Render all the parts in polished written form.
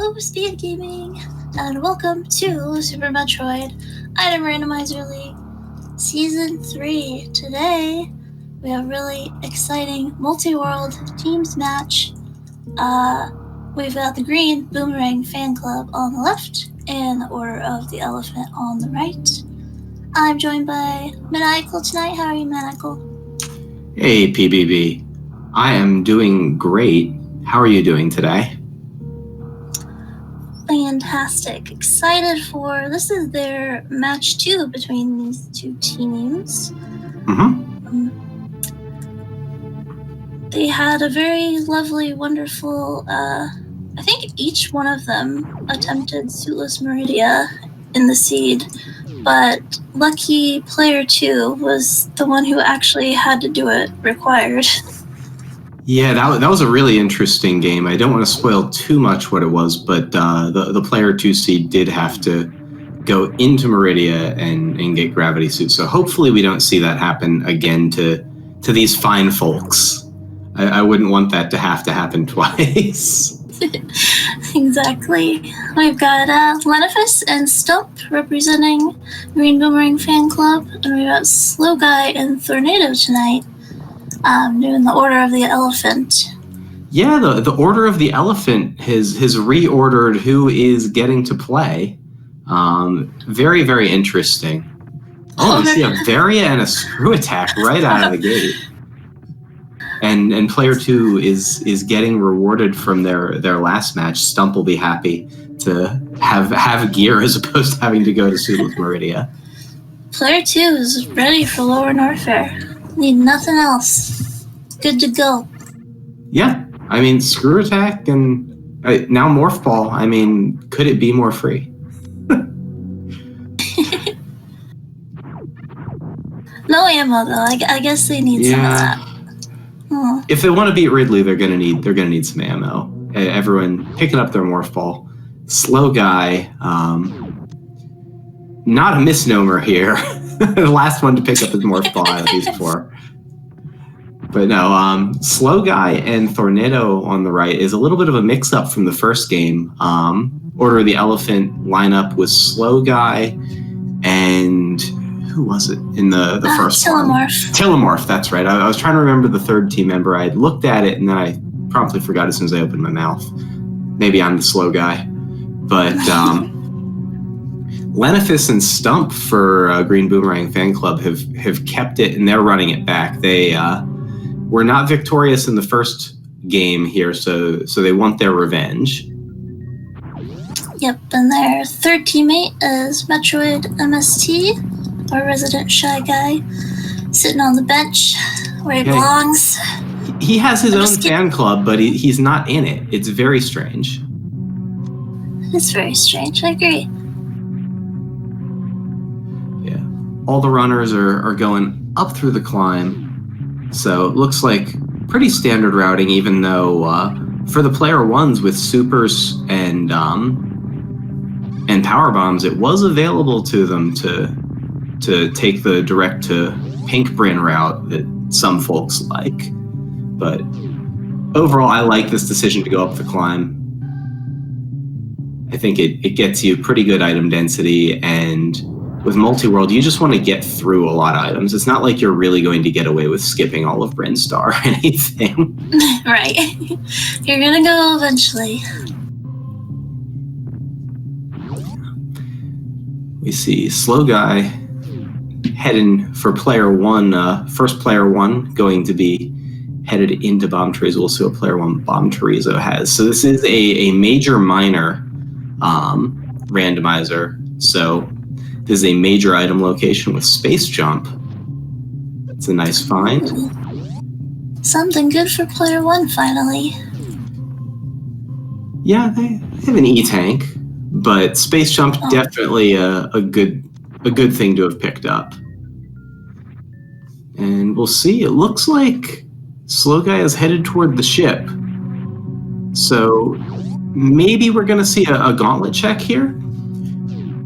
Hello, Speed Gaming, and welcome to Super Metroid Item Randomizer League Season 3. Today, we have a really exciting multi-world teams match. We've got the green Boomerang Fan Club on the left and the Order of the Elephant on the right. I'm joined by Maniacal tonight. How are you, Maniacal? Hey, PBB. I am doing great. How are you doing today? Fantastic. Excited for this is their match 2 between these two teams. They had a very lovely, wonderful, I think each one of them attempted Suitless Meridia in the seed, but lucky player 2 was the one who actually had to do it required. Yeah, that was a really interesting game. I don't want to spoil too much what it was, but the player 2 seed did have to go into Meridia and get Gravity Suit. So hopefully we don't see that happen again to these fine folks. I wouldn't want that to happen twice. Exactly. We've got Lenifus and Stump representing Green Boomerang Fan Club, and we've got Slow Guy and Tornado tonight. Doing the Order of the Elephant. Yeah, the Order of the Elephant has reordered who is getting to play. Very, very interesting. Oh, we see a Varia and a Screw Attack right out of the gate. And player 2 is getting rewarded from their last match. Stump will be happy to have gear as opposed to having to go to Suitless Meridia. Player 2 is ready for Lower Norfair. Need nothing else. Good to go. Yeah, I mean, Screw Attack and now Morph Ball. I mean, could it be more free? No ammo though. I guess they need some of that. If they want to beat Ridley, they're gonna need some ammo. Everyone picking up their Morph Ball. Slow Guy. Not a misnomer here. The last one to pick up his Morph Ball out of these four. But no, Slow Guy and Tornado on the right is a little bit of a mix-up from the first game. Order of the Elephant lineup was Slow Guy and who was it in the first one? Tillamorph, that's right. I was trying to remember the third team member. I looked at it and then I promptly forgot as soon as I opened my mouth. Maybe I'm the Slow Guy. But Lenifus and Stump for Green Boomerang Fan Club have kept it, and they're running it back. They were not victorious in the first game here, so they want their revenge. Yep, and their third teammate is Metroid MST, our resident Shy Guy, sitting on the bench where he belongs. He has his own fan club, but he's not in it. It's very strange. It's very strange, I agree. All the runners are going up through the climb. So it looks like pretty standard routing, even though for the player 1s with supers and power bombs, it was available to them to take the direct to pink Bryn route that some folks like. But overall, I like this decision to go up the climb. I think it gets you pretty good item density, and with multi-world, you just want to get through a lot of items. It's not like you're really going to get away with skipping all of Bryn Star or anything. Right. You're going to go eventually. We see Slow Guy heading for player 1. First player 1 going to be headed into Bomb Trees. We'll see what player 1 Bomb Terizo has. So this is a major minor randomizer. So this is a major item location with Space Jump. It's a nice find. Something good for player 1, finally. Yeah, they have an E-Tank, but Space Jump definitely a good thing to have picked up. And we'll see. It looks like Slow Guy is headed toward the ship. So maybe we're going to see a gauntlet check here.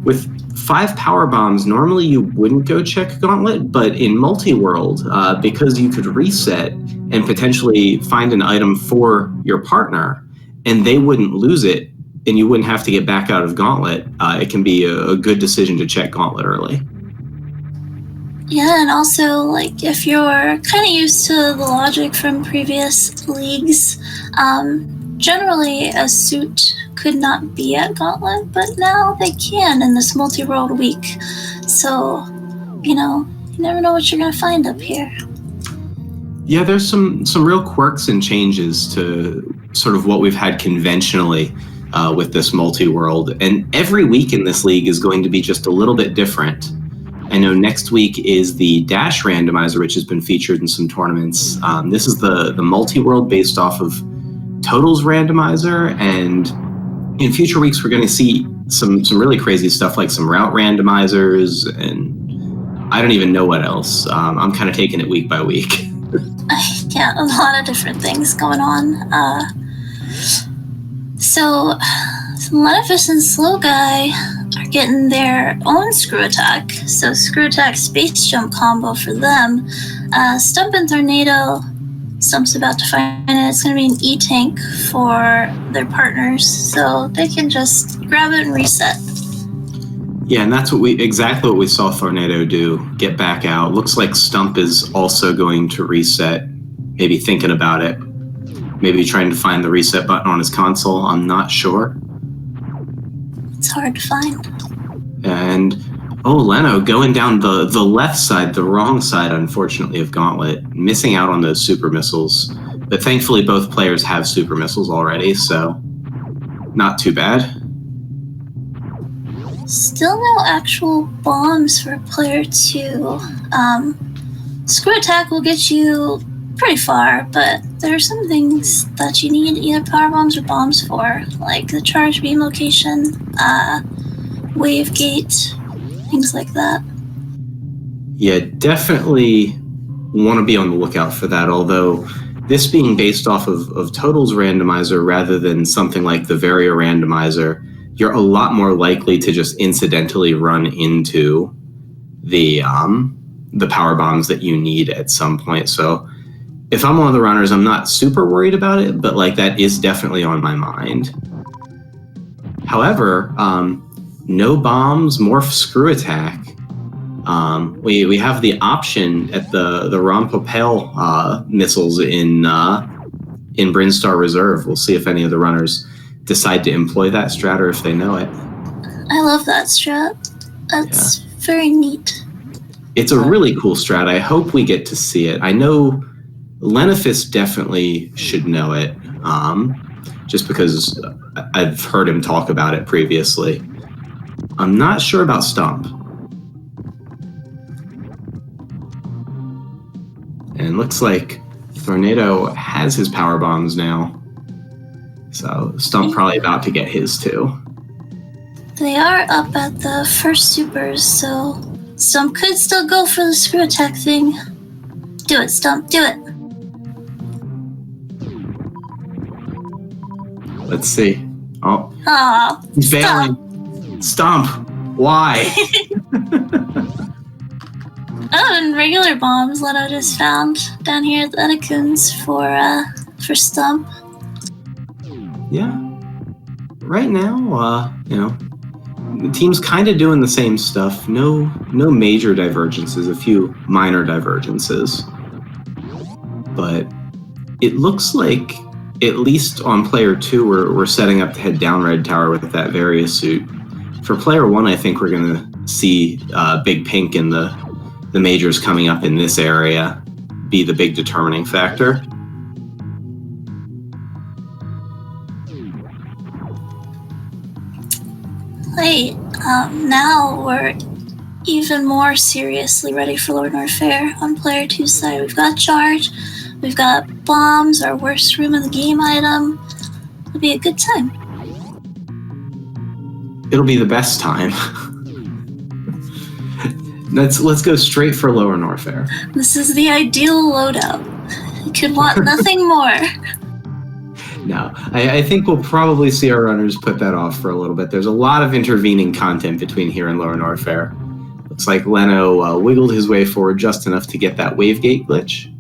With 5 power bombs, normally you wouldn't go check gauntlet, but in multi-world, because you could reset and potentially find an item for your partner, and they wouldn't lose it, and you wouldn't have to get back out of Gauntlet, it can be a good decision to check Gauntlet early. Yeah, and also, like, if you're kind of used to the logic from previous leagues, generally a suit could not be at Gauntlet, but now they can in this multi-world week. So, you never know what you're going to find up here. Yeah, there's some real quirks and changes to sort of what we've had conventionally with this multi-world. And every week in this league is going to be just a little bit different. I know next week is the Dash Randomizer, which has been featured in some tournaments. This is the multi-world based off of Totals Randomizer, and in future weeks we're going to see some really crazy stuff like some Route Randomizers, and I don't even know what else. I'm kind of taking it week by week. Yeah, a lot of different things going on. So Lenifus and Slow Guy are getting their own Screw Attack. So Screw Attack Space Jump combo for them. Stump and Tornado. Stump's about to find it. It's going to be an E-Tank for their partners, so they can just grab it and reset. Yeah, and that's exactly what we saw Tornado do, get back out. Looks like Stump is also going to reset, maybe thinking about it. Maybe trying to find the reset button on his console. I'm not sure. It's hard to find. And, Leno going down the left side, the wrong side, unfortunately, of Gauntlet, missing out on those super missiles. But thankfully, both players have super missiles already, so not too bad. Still no actual bombs for player 2. Screw Attack will get you pretty far, but there are some things that you need either power bombs or bombs for, like the charge beam location, wave gate, things like that. Yeah, definitely want to be on the lookout for that, although this being based off of Totals Randomizer rather than something like the Varia Randomizer, you're a lot more likely to just incidentally run into the power bombs that you need at some point. So if I'm one of the runners, I'm not super worried about it, but like that is definitely on my mind. However, no bombs, morph Screw Attack. We have the option at the Rompopel missiles in Brinstar Reserve. We'll see if any of the runners decide to employ that strat or if they know it. I love that strat. That's very neat. It's a really cool strat. I hope we get to see it. I know Lenifus definitely should know it, just because I've heard him talk about it previously. I'm not sure about Stump. And looks like Tornado has his power bombs now. So Stump probably about to get his too. They are up at the first supers, so Stump could still go for the Screw Attack thing. Do it, Stump, do it. Let's see. Oh, Aw, he's failing. Stump. Why? and regular bombs that I just found down here at the Eticoons for Stump. Yeah. Right now, the team's kind of doing the same stuff. No major divergences, a few minor divergences. But it looks like, at least on player 2, we're setting up to head down Red Tower with that Varia suit. For player 1, I think we're going to see Big Pink and the majors coming up in this area be the big determining factor. Hey, now we're even more seriously ready for Lord Norfair on player 2's side. We've got charge, we've got bombs, our worst room in the game item. It'll be a good time. It'll be the best time. Let's go straight for Lower Norfair. This is the ideal loadout. You could want nothing more. No, I think we'll probably see our runners put that off for a little bit. There's a lot of intervening content between here and Lower Norfair. Looks like Leno wiggled his way forward just enough to get that wave gate glitch.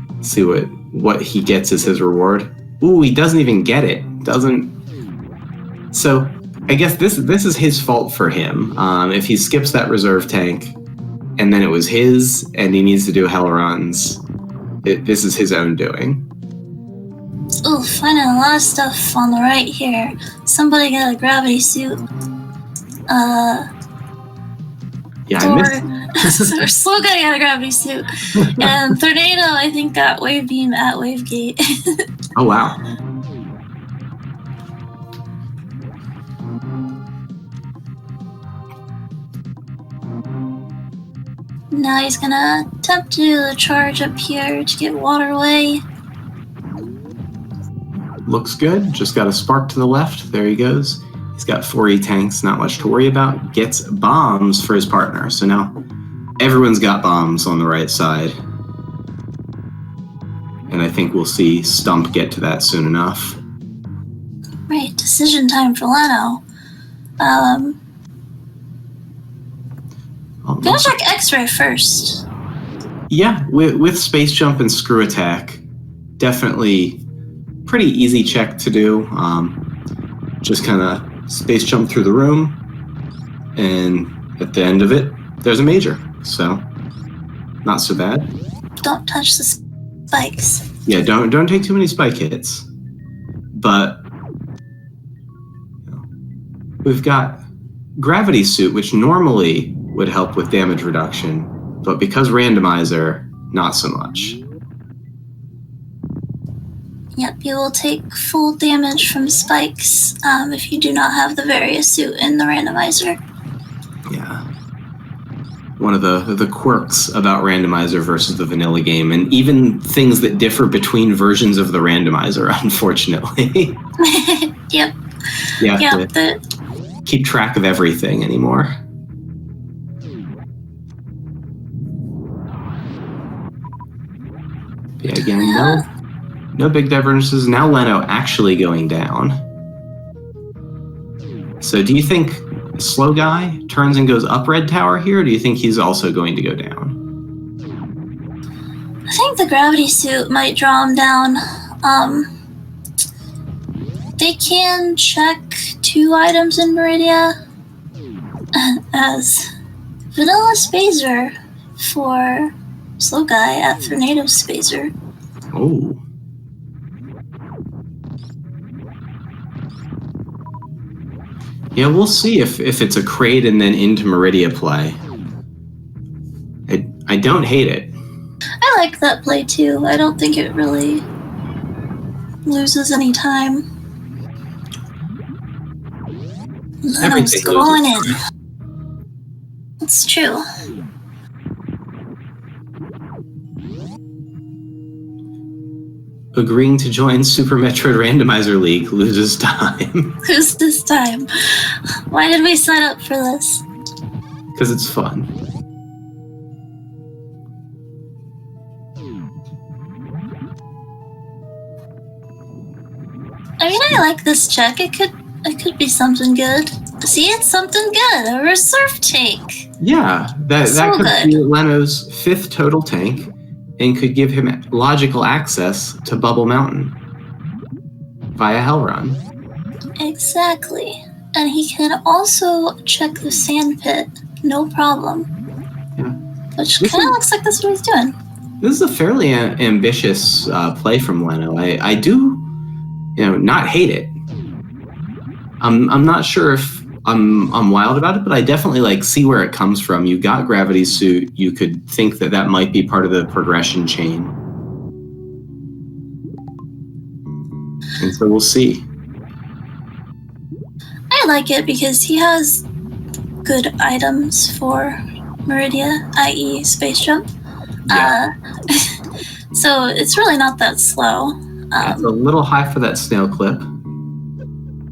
Let's see what he gets as his reward. Ooh, he doesn't even get it. doesn't. So I guess this is his fault for him. If he skips that reserve tank, and then it was his, and he needs to do hell runs, this is his own doing. Ooh, finding a lot of stuff on the right here. Somebody got a gravity suit. Yeah, I missed. Slow guy got a gravity suit. And Tornado, I think, got wave beam at wave gate. Oh, wow. Now he's gonna attempt to do the charge up here to get waterway. Looks good. Just got a spark to the left. There he goes. He's got 4 E-tanks, not much to worry about. Gets bombs for his partner. So now everyone's got bombs on the right side. And I think we'll see Stump get to that soon enough. Right, decision time for Leno. Gonna check X-ray first. Yeah, with space jump and screw attack, definitely pretty easy check to do. Just kind of space jump through the room, and at the end of it, there's a major. So, not so bad. Don't touch the spikes. Yeah, don't take too many spike hits. But we've got gravity suit, which normally would help with damage reduction, but because randomizer, not so much. Yep, you will take full damage from spikes if you do not have the various suit in the randomizer. Yeah. One of the quirks about randomizer versus the vanilla game, and even things that differ between versions of the randomizer, unfortunately. Yep. You have to keep track of everything anymore. Yeah, again, no big divergences. Now Leno actually going down. So do you think Slow Guy turns and goes up red tower here, or do you think he's also going to go down? I think the gravity suit might draw him down. They can check 2 items in Meridia as Vanilla Spacer for Slow Guy at Tornado Spacer. Oh. Yeah, we'll see if it's a crate and then into Meridia play. I don't hate it. I like that play too. I don't think it really loses any time. Leno's going in. It's true. Agreeing to join Super Metroid Randomizer League loses time. Who's this time? Why did we sign up for this? Because it's fun. I mean, I like this check. It could be something good. See, it's something good. A reserve tank. Yeah, that could good. be Leno's 5th total tank, and could give him logical access to Bubble Mountain via Hell Run. Exactly. And he can also check the sand pit, no problem. Yeah. Which kind of looks like that's what he's doing. This is a fairly ambitious play from Leno. I do, not hate it. I'm not sure if I'm wild about it, but I definitely see where it comes from. You got gravity suit. You could think that might be part of the progression chain. And so we'll see. I like it because he has good items for Meridia, i.e. space jump. Yeah. So it's really not that slow. It's a little high for that snail clip.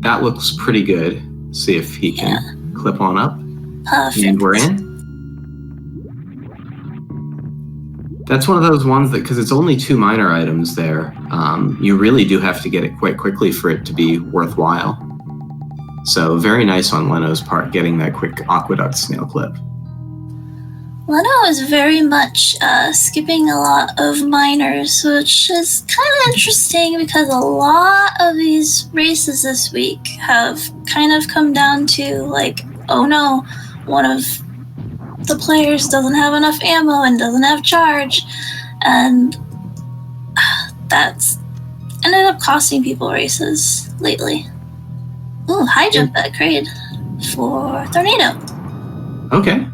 That looks pretty good. See if he can clip on up. Perfect. And we're in. That's one of those ones that, because it's only 2 minor items there, you really do have to get it quite quickly for it to be worthwhile. So very nice on Leno's part, getting that quick aqueduct snail clip. Leno is very much skipping a lot of minors, which is kind of interesting because a lot of these races this week have kind of come down to like, oh no, one of the players doesn't have enough ammo and doesn't have charge, and that's ended up costing people races lately. Ooh, high jump at grade for Tornado. Okay.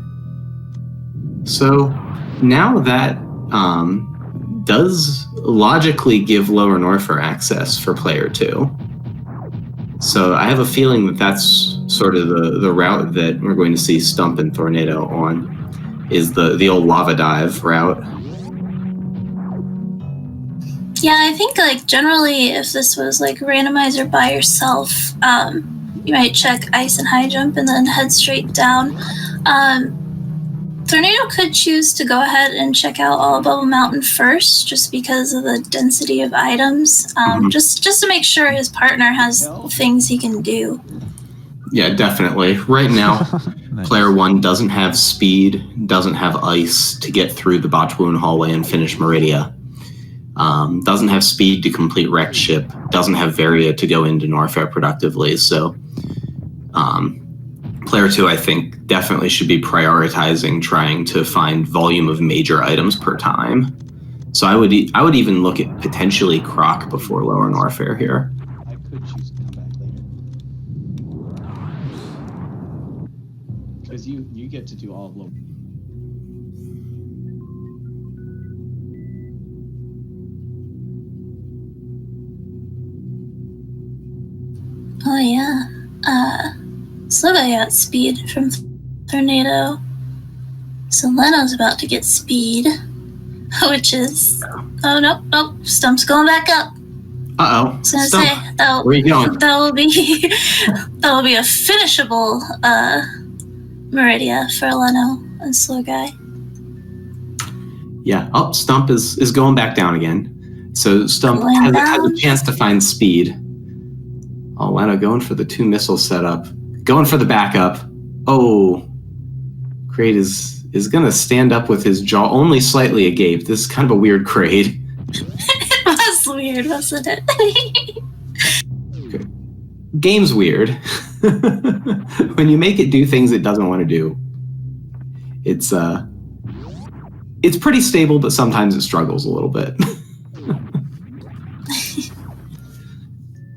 So now that does logically give Lower Norfair access for player 2. So I have a feeling that that's sort of the route that we're going to see Stump and Tornado on, is the old lava dive route. Yeah, I think like generally if this was like randomizer by yourself, you might check ice and high jump and then head straight down. Tornado could choose to go ahead and check out all of Bubble Mountain first, just because of the density of items, just to make sure his partner has things he can do. Yeah, definitely. Right now, Nice. player 1 doesn't have speed, doesn't have ice to get through the Botch Wound hallway and finish Meridia. Doesn't have speed to complete Wrecked Ship, doesn't have Varia to go into Norfair productively, so player 2, I think, definitely should be prioritizing trying to find volume of major items per time. So I would even look at potentially Croc before Lower Norfair here. I could choose to come back later. Because you get to do all of low. Oh yeah. Sloga got speed from Tornado. So Leno's about to get speed, which is nope. Stump's going back up. Uh-oh. I was gonna Stump. say Where are you going? that will be a finishable Meridia for Leno and Slow Guy. Yeah. Oh, Stump is going back down again. So Stump Going has a down. chance to find speed. Oh, Leno going for the 2 missile setup. Going for the backup. Oh, Crate is going to stand up with his jaw only slightly agape. This is kind of a weird Crate. That's weird, wasn't it? Okay. Game's weird. When you make it do things it doesn't want to do, it's pretty stable, but sometimes it struggles a little bit.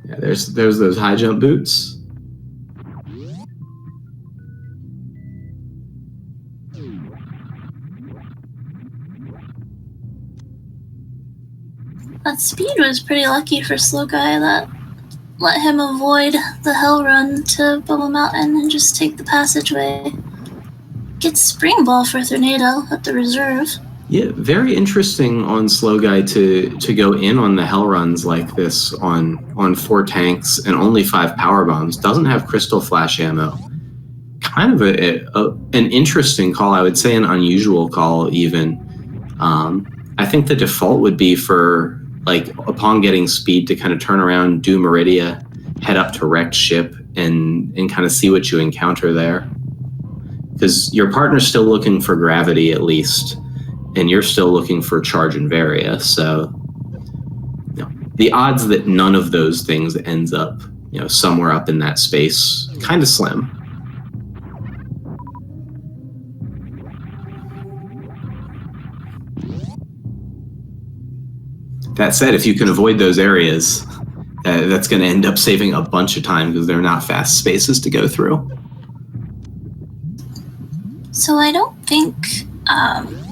Yeah, there's those high jump boots. That speed was pretty lucky for Slow Guy. That let him avoid the hell run to Bubble Mountain and just take the passageway. Gets Spring Ball for Tornado at the reserve. Yeah, very interesting on Slow Guy to go in on the hell runs like this on 4 tanks and only 5 power bombs. Doesn't have crystal flash ammo. Kind of an interesting call, I would say an unusual call even. I think the default would be for, like, upon getting speed to kind of turn around, do Meridia, head up to Wrecked Ship, and kind of see what you encounter there. Because your partner's still looking for gravity at least, and you're still looking for charge and Varia, so the odds that none of those things ends up somewhere up in that space, kind of slim. That said, if you can avoid those areas, that's going to end up saving a bunch of time because they're not fast spaces to go through. So I don't think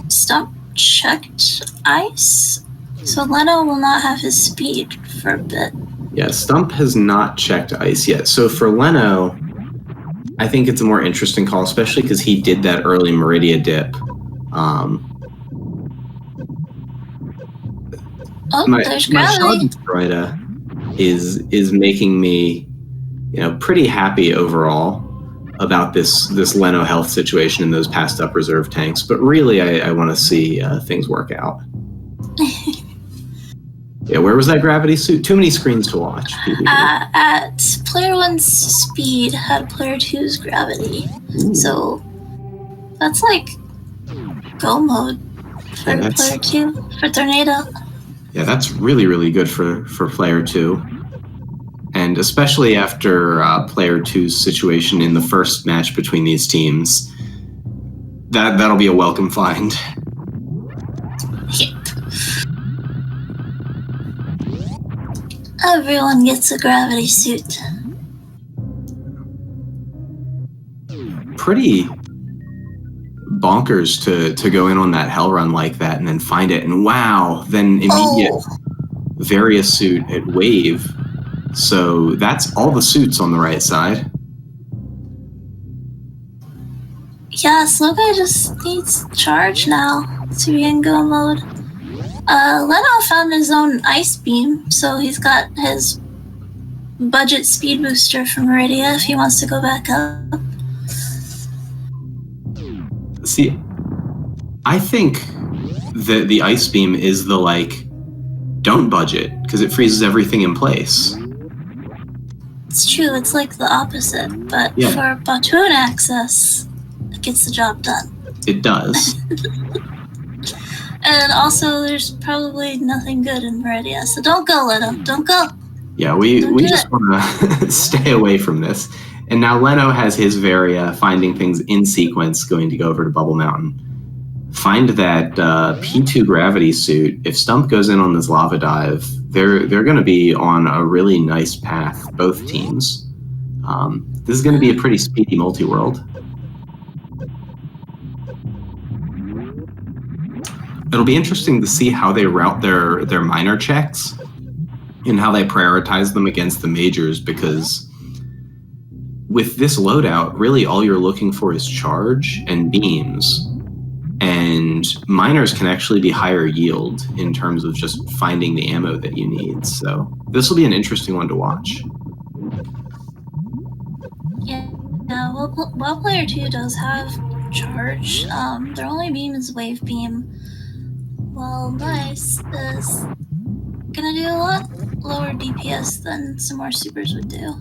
Stump checked ice, so Leno will not have his speed for a bit. Yeah, Stump has not checked ice yet. So for Leno, I think it's a more interesting call, especially because he did that early Meridia dip. There's gravity. My is making me, pretty happy overall about this Leno health situation in those passed up reserve tanks. But really, I want to see things work out. Yeah, where was that gravity suit? Too many screens to watch. At player 1's speed had player 2's gravity. Ooh. So that's like go mode for Yeah, player 2 for Tornado. Yeah, that's really, really good for player 2. And especially after player 2's situation in the first match between these teams, that'll be a welcome find. Yep. Everyone gets a gravity suit. Pretty bonkers to go in on that hell run like that and then find it, and wow, then immediate Various suit at wave. So that's all the suits on the right side. Yeah, Slow Guy just needs charge now to be in go mode. Leno found his own ice beam, so he's got his budget speed booster from Meridia if he wants to go back up. See, I think that the ice beam is the don't budget, because it freezes everything in place. It's true, it's like the opposite, but Yeah. for Batoon access, it gets the job done. It does. And also, there's probably nothing good in Meridia, so don't go, Leno. Don't go. Yeah, we just want to stay away from this. And now Leno has his Varia finding things in sequence, going to go over to Bubble Mountain. Find that P2 gravity suit. If Stump goes in on this lava dive, they're going to be on a really nice path, both teams. This is going to be a pretty speedy multi-world. It'll be interesting to see how they route their minor checks and how they prioritize them against the majors, because with this loadout, really all you're looking for is charge and beams. And minors can actually be higher yield in terms of just finding the ammo that you need. So this will be an interesting one to watch. Yeah, well, player 2 does have charge. Their only beam is wave beam. Well, nice is gonna do a lot lower DPS than some more supers would do.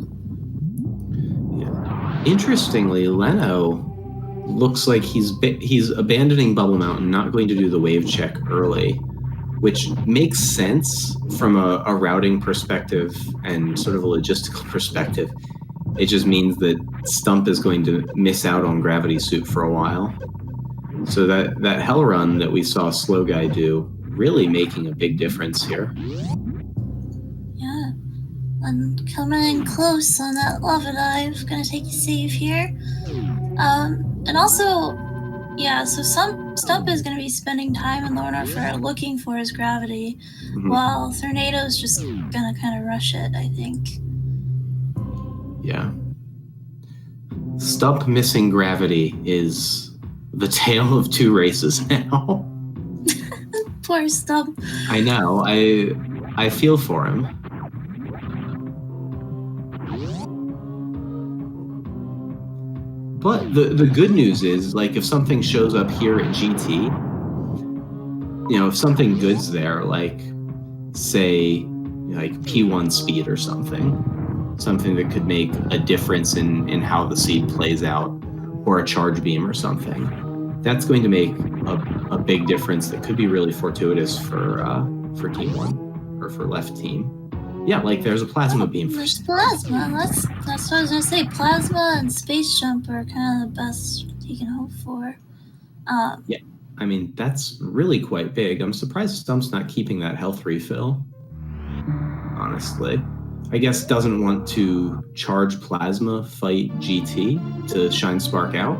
Yeah. Interestingly, Leno looks like he's abandoning Bubble Mountain, not going to do the wave check early, which makes sense from a routing perspective and sort of a logistical perspective. It just means that Stump is going to miss out on Gravity Suit for a while. So that hell run that we saw Slow Guy do, really making a big difference here. Yeah, and coming in close on that lava dive, gonna take a save here. And also, yeah, so Stump is gonna be spending time in Lorna for looking for his gravity, while Tornado's just gonna kind of rush it, I think. Yeah. Stump missing gravity is the tale of two races now. Poor Stump. I know. I feel for him. But the good news is, if something shows up here at GT, if something good's there, say, P1 speed or something that could make a difference in how the seed plays out, or a charge beam or something, that's going to make a big difference that could be really fortuitous for Team 1 or for left team. Yeah, there's a plasma beam. There's plasma. That's what I was gonna say. Plasma and space jump are kind of the best you can hope for. Yeah, I mean, that's really quite big. I'm surprised Stump's not keeping that health refill, honestly. I guess doesn't want to charge plasma, fight GT to shine Spark out.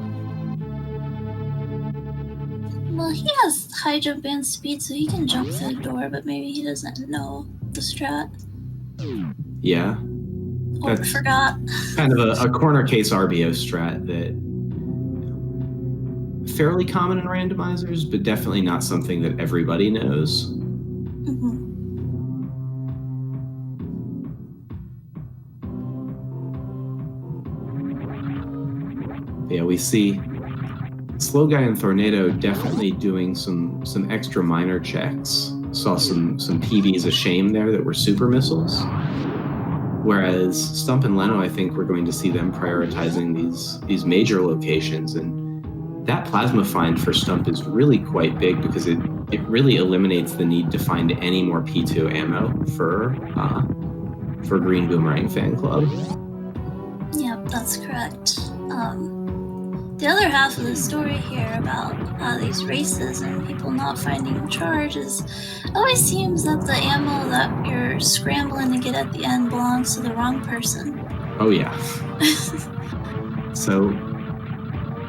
Well, he has high jump and speed, so he can jump through the door, but maybe he doesn't know the strat. Yeah. Or That's forgot. Kind of a corner case RBO strat that fairly common in randomizers, but definitely not something that everybody knows. Mm-hmm. Yeah, we see Slow Guy and Tornado definitely doing some extra minor checks. Saw some PBs a shame there that were super missiles. Whereas Stump and Leno, I think we're going to see them prioritizing these major locations, and that plasma find for Stump is really quite big because it really eliminates the need to find any more P2 ammo for Green Boomerang Fan Club. Yep, that's correct. The other half of the story here about these races and people not finding charge is it always seems that the ammo that you're scrambling to get at the end belongs to the wrong person. Oh yeah. So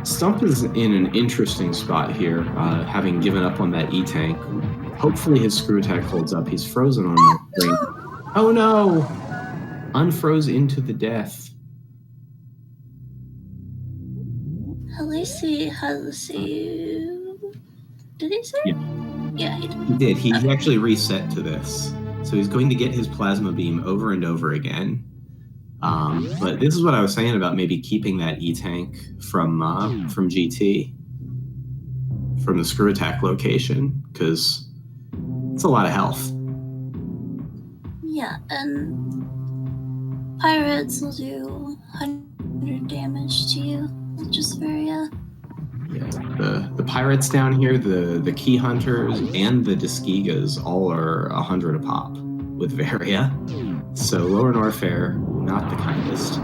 Stump is in an interesting spot here, having given up on that E-Tank. Hopefully his screw attack holds up. He's frozen on the ring. Oh no! Unfroze into the death. At least he has the save. Did he save? Yeah, he did. He did. He actually reset to this. So he's going to get his plasma beam over and over again. But this is what I was saying about maybe keeping that E-Tank from GT, from the screw attack location, because it's a lot of health. Yeah, and pirates will do 100 damage to you. Just very Yeah, the pirates down here, the key hunters and the Diskegas all are 100 a pop with Varia. So Lower Norfair, not the kindest.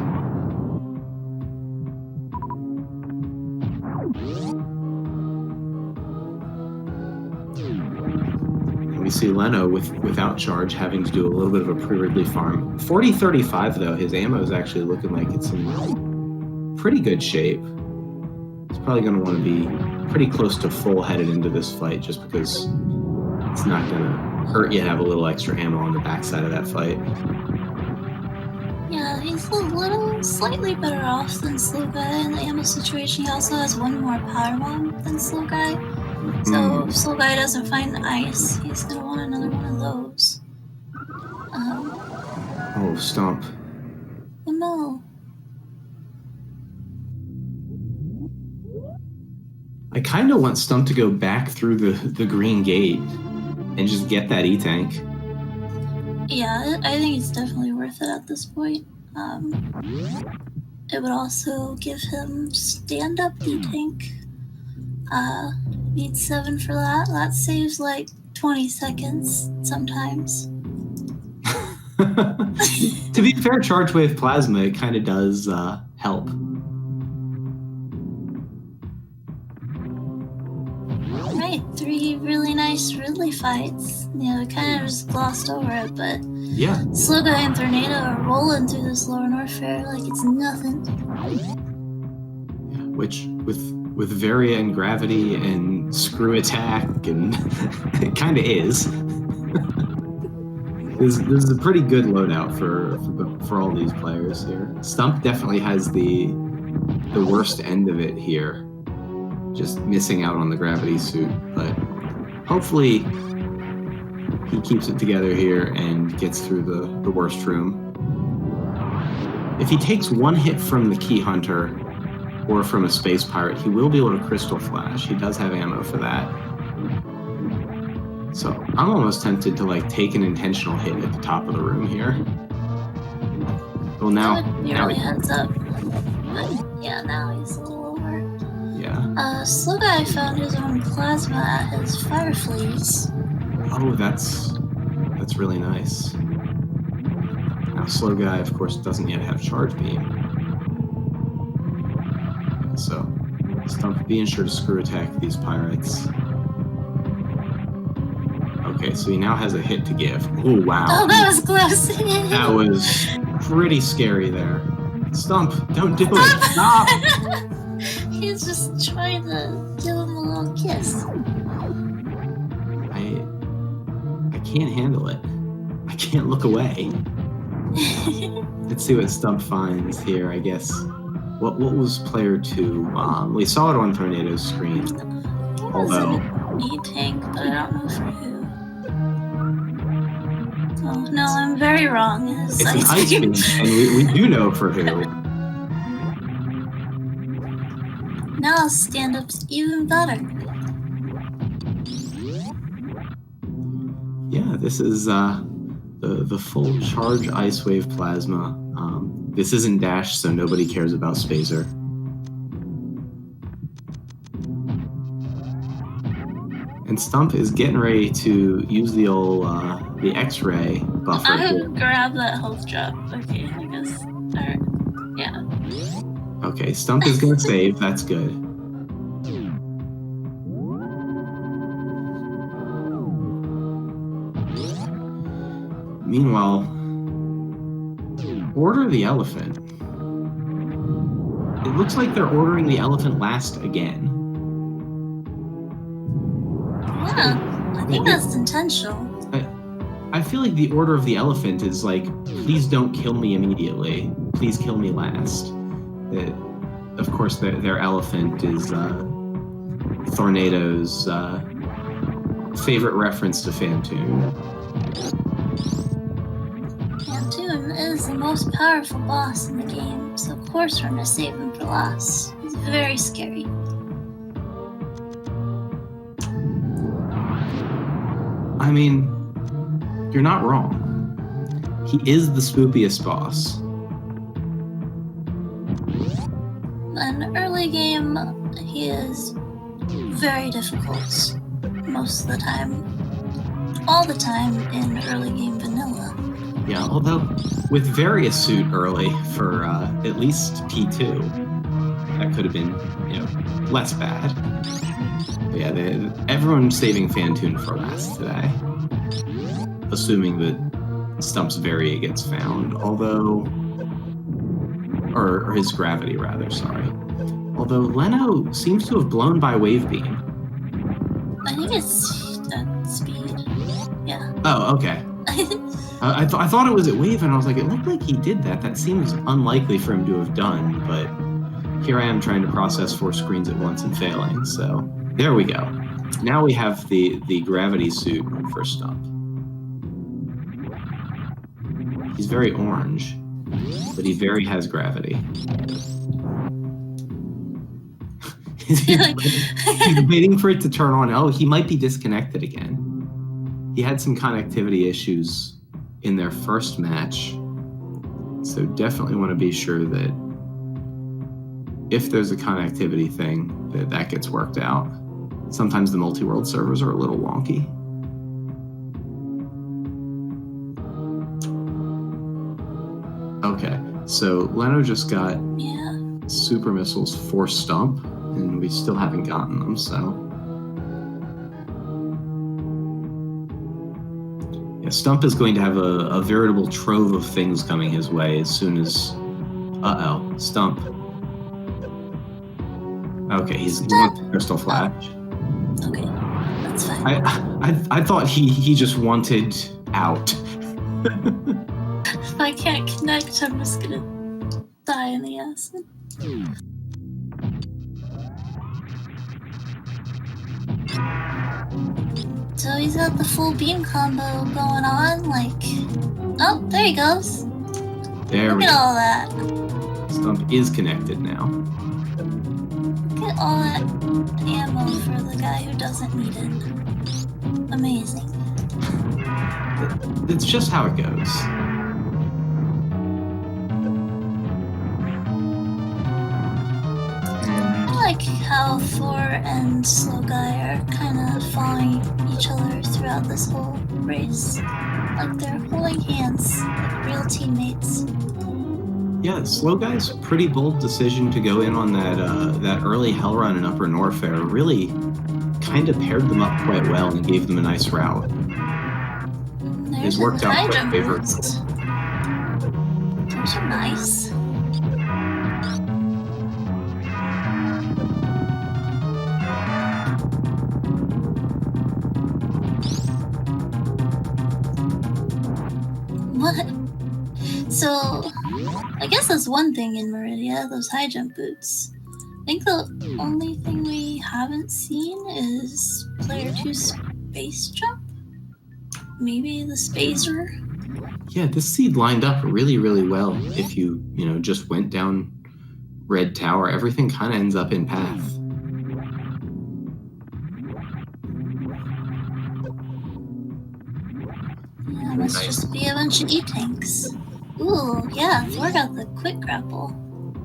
And we see Leno without charge having to do a little bit of a pre-Ridley farm. 40-35 though, his ammo is actually looking like it's in pretty good shape. He's probably going to want to be pretty close to full headed into this fight just because it's not going to hurt you to have a little extra ammo on the backside of that fight. Yeah, he's a slightly better off than Slow Guy in the ammo situation. He also has one more power bomb than Slow Guy. So if Slow Guy doesn't find ice, he's going to want another one of those. Oh, Stomp. Oh no. I kind of want Stump to go back through the green gate and just get that E-Tank. Yeah, I think it's definitely worth it at this point. It would also give him stand-up E-Tank. Need 7 for that. That saves like 20 seconds sometimes. To be fair, charge wave plasma, it kind of does help. Right, 3 really nice Ridley fights. You know, we kind of just glossed over it, but Yeah. Slow Guy and Tornado are rolling through this Lower Norfair like it's nothing. Which with Varia and Gravity and Screw Attack, and it kind of is. This is a pretty good loadout for all these players here. Stump definitely has the worst end of it here, just missing out on the Gravity suit. But hopefully he keeps it together here and gets through the worst room. If he takes one hit from the Key Hunter or from a Space Pirate, he will be able to Crystal Flash. He does have ammo for that. So I'm almost tempted to take an intentional hit at the top of the room here. Well, now He heads up. But yeah, now he's a little over. Yeah. Slow Guy found his own plasma at his fire fleas. Oh, that's really nice. Now Slow Guy, of course, doesn't yet have Charge Beam. So Stump being sure to screw attack these pirates. Okay, so he now has a hit to give. Oh, wow. Oh, that was close. That was pretty scary there. Stump, don't do it. Stop! He's just trying to give him a little kiss. I can't handle it. I can't look away. Let's see what Stump finds here, I guess. What was player 2? We saw it on Tornado's screen. Although E-Tank, but I don't know for who. Oh, no, I'm very wrong. it's an ice beam, and we do know for who. Now stand-up's even better. Yeah, this is the full charge Ice Wave Plasma. This isn't Dash, so nobody cares about Spazer. And Stump is getting ready to use the old the X-ray buffer. I here. would grab that health drop. Okay, I guess. Alright. Yeah. Okay, Stump is going to save. That's good. Meanwhile, order the elephant. It looks like they're ordering the elephant last again. Yeah, I think that's intentional. I feel like the order of the elephant is like, please don't kill me immediately. Please kill me last. Of course, their elephant is Tornado's favorite reference to Fantoon. Fantoon is the most powerful boss in the game, so of course we're gonna save him for last. He's very scary. I mean, you're not wrong. He is the spookiest boss. In early game, he is very difficult most of the time. All the time in early game vanilla. Yeah, although with various suit early for at least P2, that could have been, less bad. But yeah, everyone's saving Fantoon for last today, assuming that Stump's Varia gets found. Although, or his gravity rather. Sorry. Although Leno seems to have blown by Wave Beam. I think it's speed. Yeah. Oh, okay. I thought it was at Wave, and I was like, it looked like he did that. That seems unlikely for him to have done, but here I am trying to process 4 screens at once and failing, so there we go. Now we have the gravity suit for Stump. He's very orange, but he very has gravity. He's waiting for it to turn on. Oh, he might be disconnected again. He had some connectivity issues in their first match, so definitely want to be sure that if there's a connectivity thing, that gets worked out. Sometimes the multi-world servers are a little wonky. Okay, so Leno just got super missiles for Stump, and we still haven't gotten them, so. Yeah, Stump is going to have a veritable trove of things coming his way as soon as... Uh-oh, Stump. Okay, he's going to Crystal Flash. Okay, that's fine. I thought he just wanted out. If I can't connect, I'm just gonna die in the acid. So he's got the full beam combo going on, oh, there he goes. There we Look at go. all that. Stump is connected now. Look at all that ammo for the guy who doesn't need it. Amazing. It's just how it goes. I like how Thor and Slow Guy are kind of following each other throughout this whole race. Like they're holding hands, like real teammates. Yeah, Slow Guy's pretty bold decision to go in on that early Hell Run in Upper Norfair really kind of paired them up quite well and gave them a nice route. It's worked out quite favorably. Those are nice. What? So, I guess that's one thing in Meridia, those high jump boots. I think the only thing we haven't seen is player 2 space jump? Maybe the spacer? Yeah, this seed lined up really, really well. If you just went down Red Tower, everything kind of ends up in path. Yeah, must just be a bunch of E-tanks. Ooh, yeah, Thor got the quick grapple.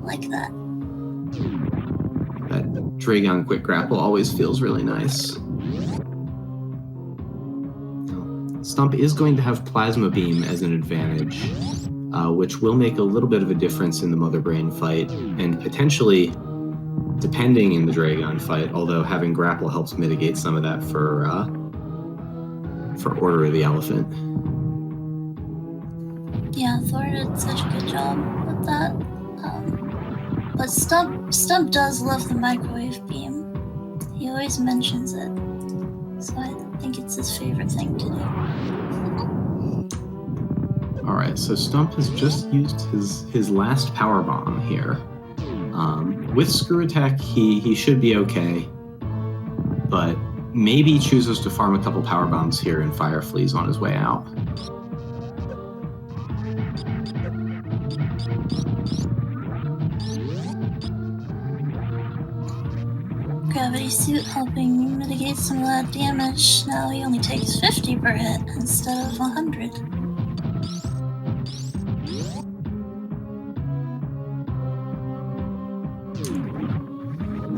I like that. That Dragon quick grapple always feels really nice. Stump is going to have Plasma Beam as an advantage, which will make a little bit of a difference in the Mother Brain fight, and potentially, depending in the Dragon fight, although having Grapple helps mitigate some of that for Order of the Elephant. Yeah, Thor did such a good job with that. But Stump does love the microwave beam. He always mentions it. So I think it's his favorite thing to do. Alright, so Stump has just used his last Power Bomb here. With Screw Attack, he should be okay. But maybe chooses to farm a couple Power Bombs here and Fire Fleas on his way out. Gravity Suit helping mitigate some of that damage. Now he only takes 50 per hit instead of 100.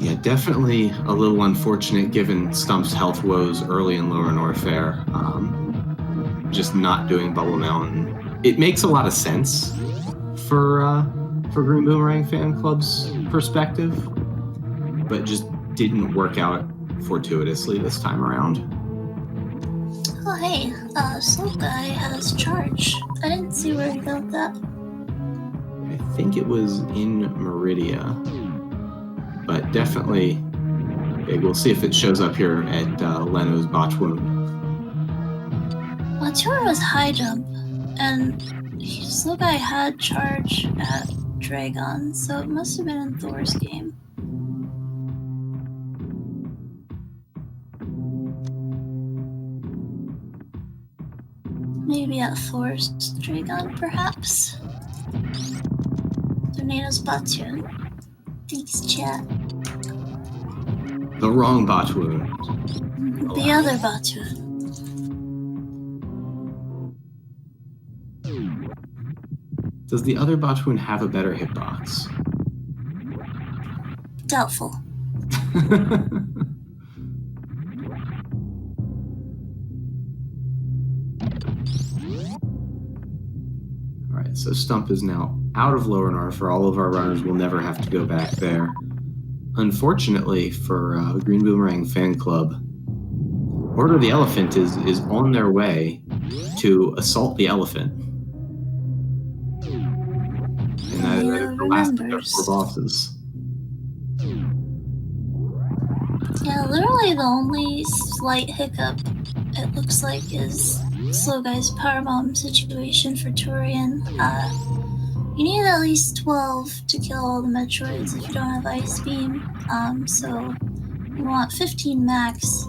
Yeah, definitely a little unfortunate given Stump's health woes early in Lower Norfair. Just not doing Bubble Mountain. It makes a lot of sense for Green Boomerang fan club's perspective, but just didn't work out fortuitously this time around. Oh hey, Soul Guy has charge. I didn't see where he got that. I think it was in Meridia, but definitely big. We'll see if it shows up here at Leno's Botch Wound. Well, Tour was high jump, and Soul Guy had charge at Dragon, so it must have been in Thor's game. Maybe at Thor's Dragon, perhaps? Tornado's Batu. Thanks, chat. The wrong Botch Wound. The other Batu. Does the other Botch Wound have a better hitbox? Doubtful. Alright, so Stump is now out of Lower North. For all of our runners, will never have to go back there. Unfortunately for Green Boomerang Fan Club, Order of the Elephant is on their way to assault the elephant. And that is the last of their 4 bosses. Yeah, literally the only slight hiccup it looks like is Slow Guy's Powerbomb situation for Turian. You need at least 12 to kill all the Metroids if you don't have Ice Beam. So you want 15 max.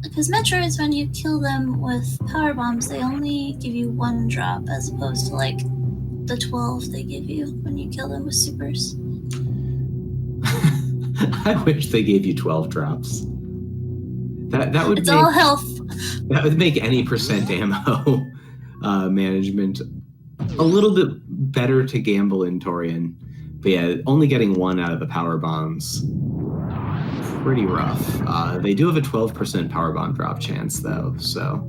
Because Metroids, when you kill them with Power Bombs, they only give you 1 drop as opposed to like the 12 they give you when you kill them with supers. I wish they gave you 12 drops. That would it's all health. That would make any percent ammo management a little bit better to gamble in Torian. But yeah, only getting 1 out of the Power Bombs, pretty rough. They do have a 12% Power Bomb drop chance though, so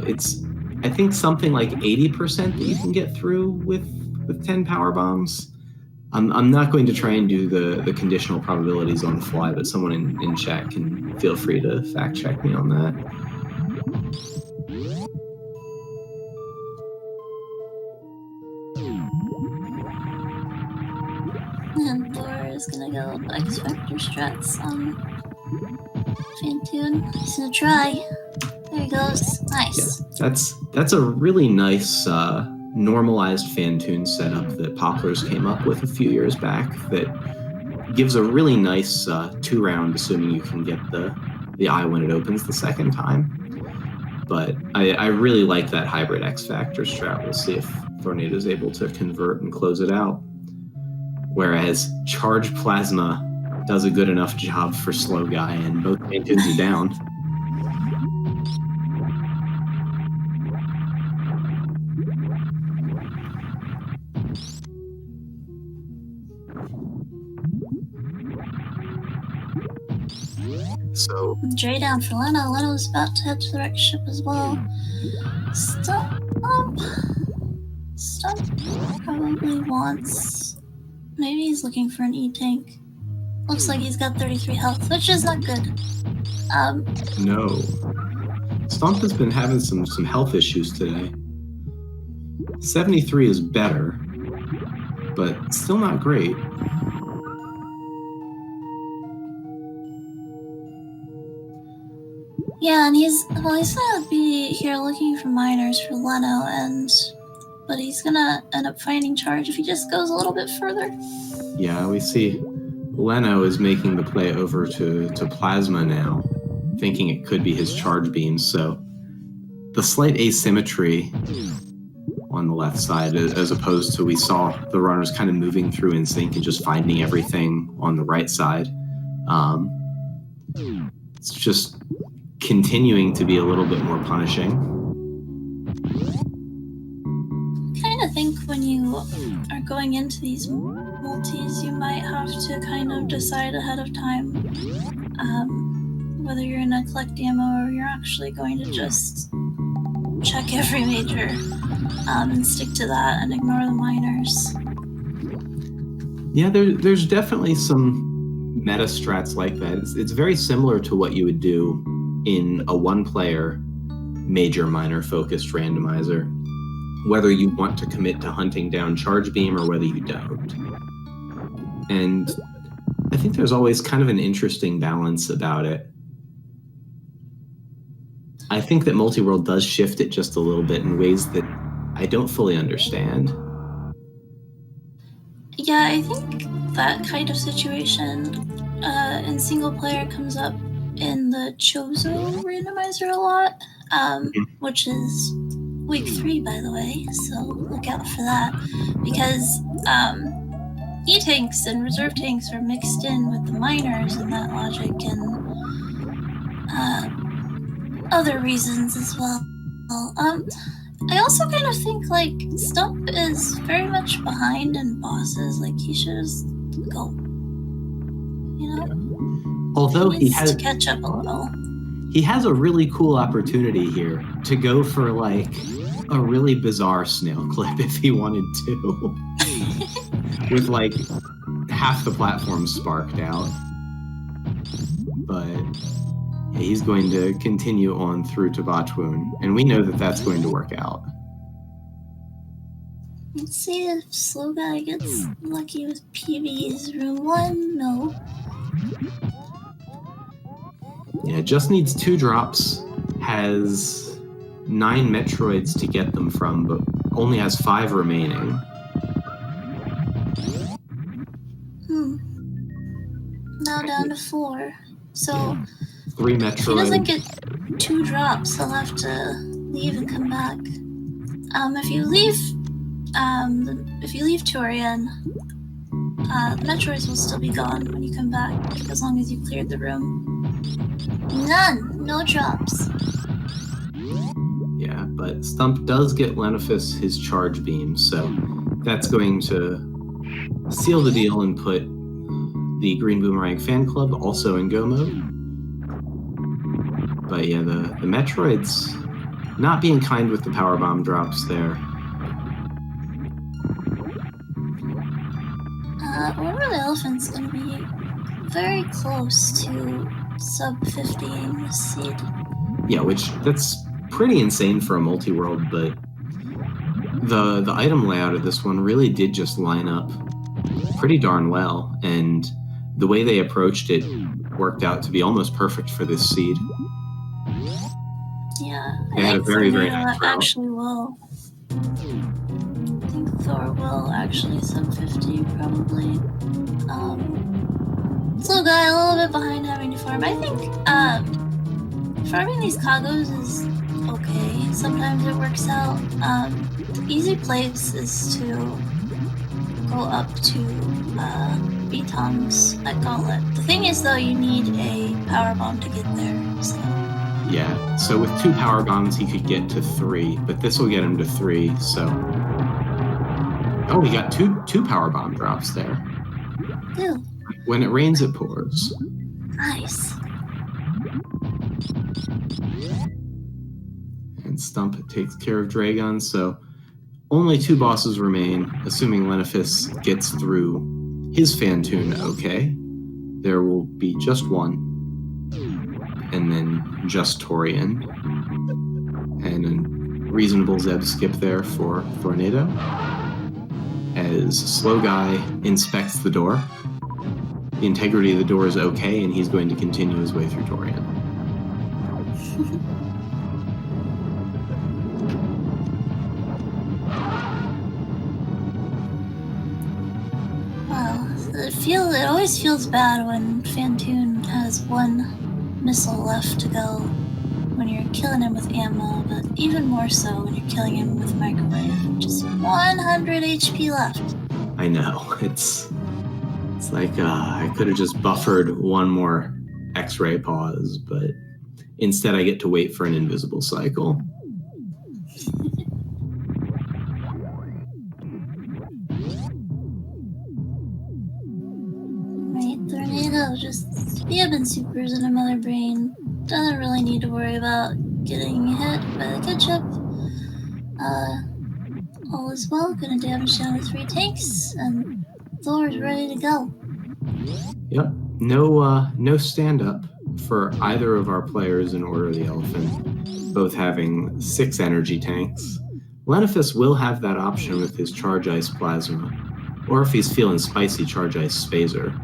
it's I think something like 80% that you can get through with 10 Power Bombs. I'm not going to try and do the conditional probabilities on the fly, but someone in chat can feel free to fact check me on that. And Thor is gonna go X Factor strats on Fantoon. He's gonna try. There he goes. Nice. Yeah, that's a really nice normalized Fantoon setup that Poplars came up with a few years back that gives a really nice 2-round, assuming you can get the eye when it opens the second time. But I really like that hybrid X Factor strat. We'll see if Tornado's able to convert and close it out. Whereas Charge Plasma does a good enough job for Slow Guy, and both Fantoons are down. So Dre down for Leno. Leno's about to head to the wrecked ship as well. Stump probably wants... Maybe he's looking for an E-tank. Looks like he's got 33 health, which is not good. no. Stomp has been having some health issues today. 73 is better, but still not great. Yeah, and he's gonna be here looking for miners for Leno, but he's gonna end up finding charge if he just goes a little bit further. Yeah, we see Leno is making the play over to Plasma now, thinking it could be his charge beams. So the slight asymmetry on the left side, as opposed to we saw the runners kind of moving through in sync and just finding everything on the right side. It's just continuing to be a little bit more punishing. I kind of think when you are going into these multis, you might have to kind of decide ahead of time whether you're going to collect ammo or you're actually going to just check every major and stick to that and ignore the miners. Yeah, there's definitely some meta strats like that. It's very similar to what you would do in a one-player major minor focused randomizer, whether you want to commit to hunting down charge beam or whether you don't. And I think there's always kind of an interesting balance about it. I think that multi-world does shift it just a little bit in ways that I don't fully understand. Yeah, I think that kind of situation in single player comes up in the Chozo randomizer a lot, which is week 3, by the way, so look out for that, because E-tanks and reserve tanks are mixed in with the miners in that logic, and other reasons as well. I also kind of think, like, Stump is very much behind in bosses. Like, he should just go. You know? Although he needs to catch up a little. He has a really cool opportunity here to go for, like, a really bizarre snail clip if he wanted to. With, like, half the platform sparked out. But yeah, he's going to continue on through to Botchwoon, and we know that that's going to work out. Let's see if Slow Guy gets lucky with PB's room 1. No. Yeah, just needs 2 drops, has 9 Metroids to get them from, but only has 5 remaining. Now down to 4. So 3 if Metroids. he doesn't get 2 drops, he'll have to leave and come back. If you leave Torian, the Metroids will still be gone when you come back, as long as you cleared the room. None! No drops. Yeah, but Stump does get Lenifus his charge beam, so that's going to seal the deal and put the Green Boomerang fan club also in go mode. But yeah, the Metroids not being kind with the power bomb drops there. Order the Elephant's gonna be very close to sub 50 in this seed. Yeah, which that's pretty insane for a multi-world, but the item layout of this one really did just line up pretty darn well, and the way they approached it worked out to be almost perfect for this seed. Yeah, They had a very, very Thor nice route. actually will. I think Thor will actually sub 50 probably. Slow Guy a little bit behind having to farm. I think farming these Kagos is okay. Sometimes it works out. The easy place is to go up to B-Toms at Gauntlet. The thing is, though, you need a power bomb to get there. So. Yeah, so with 2 power bombs he could get to 3, but this will get him to 3, so... Oh, we got two power bomb drops there. Ew. When it rains, it pours. Nice. And Stump takes care of Dragon, so only 2 bosses remain, assuming Lenifis gets through his Phantoon okay. There will be just one, and then just Torian. And a reasonable Zeb skip there for Tornado, as Slow Guy inspects the door. The integrity of the door is okay, and he's going to continue his way through Torian. It always feels bad when Phantoon has 1 missile left to go when you're killing him with ammo, but even more so when you're killing him with microwave. Just 100 HP left. I know. It's like I could have just buffered 1 more X-ray pause, but instead I get to wait for an invisible cycle. Tornado just spamming supers in a mother brain. Doesn't really need to worry about getting hit by the ketchup. All is well, gonna damage down to 3 tanks, and Thor's ready to go. Yep. No stand-up for either of our players in Order of the Elephant, both having 6 energy tanks. Lenifis will have that option with his Charge Ice Plasma, or if he's feeling spicy, Charge Ice Spazer.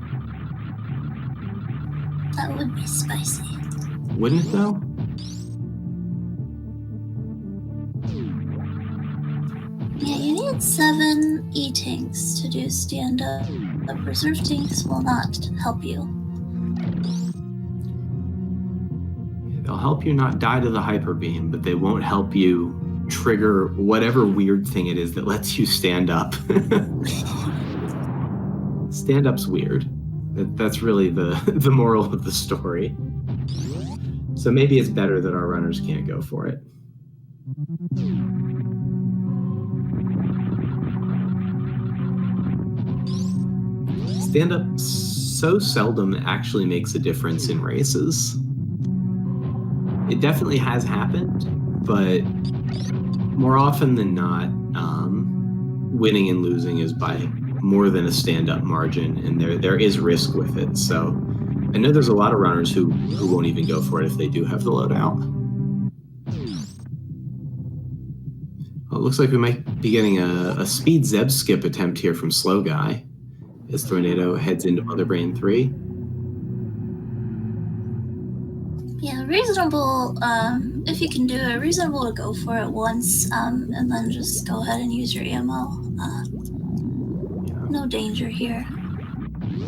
That would be spicy. Wouldn't it, though? Yeah, you need 7 E-tanks to do stand-up. The reserve tanks will not help you. They'll help you not die to the Hyper Beam, but they won't help you trigger whatever weird thing it is that lets you stand up. Stand-up's weird. That's really the moral of the story. So maybe it's better that our runners can't go for it. Stand-up so seldom actually makes a difference in races. It definitely has happened, but more often than not, winning and losing is by more than a stand-up margin, and there is risk with it. So I know there's a lot of runners who won't even go for it if they do have the loadout. Well, it looks like we might be getting a speed Zeb skip attempt here from Slow Guy as Tornado heads into Mother Brain 3. Yeah, reasonable, if you can do it, reasonable to go for it once, and then just go ahead and use your ammo. No danger here.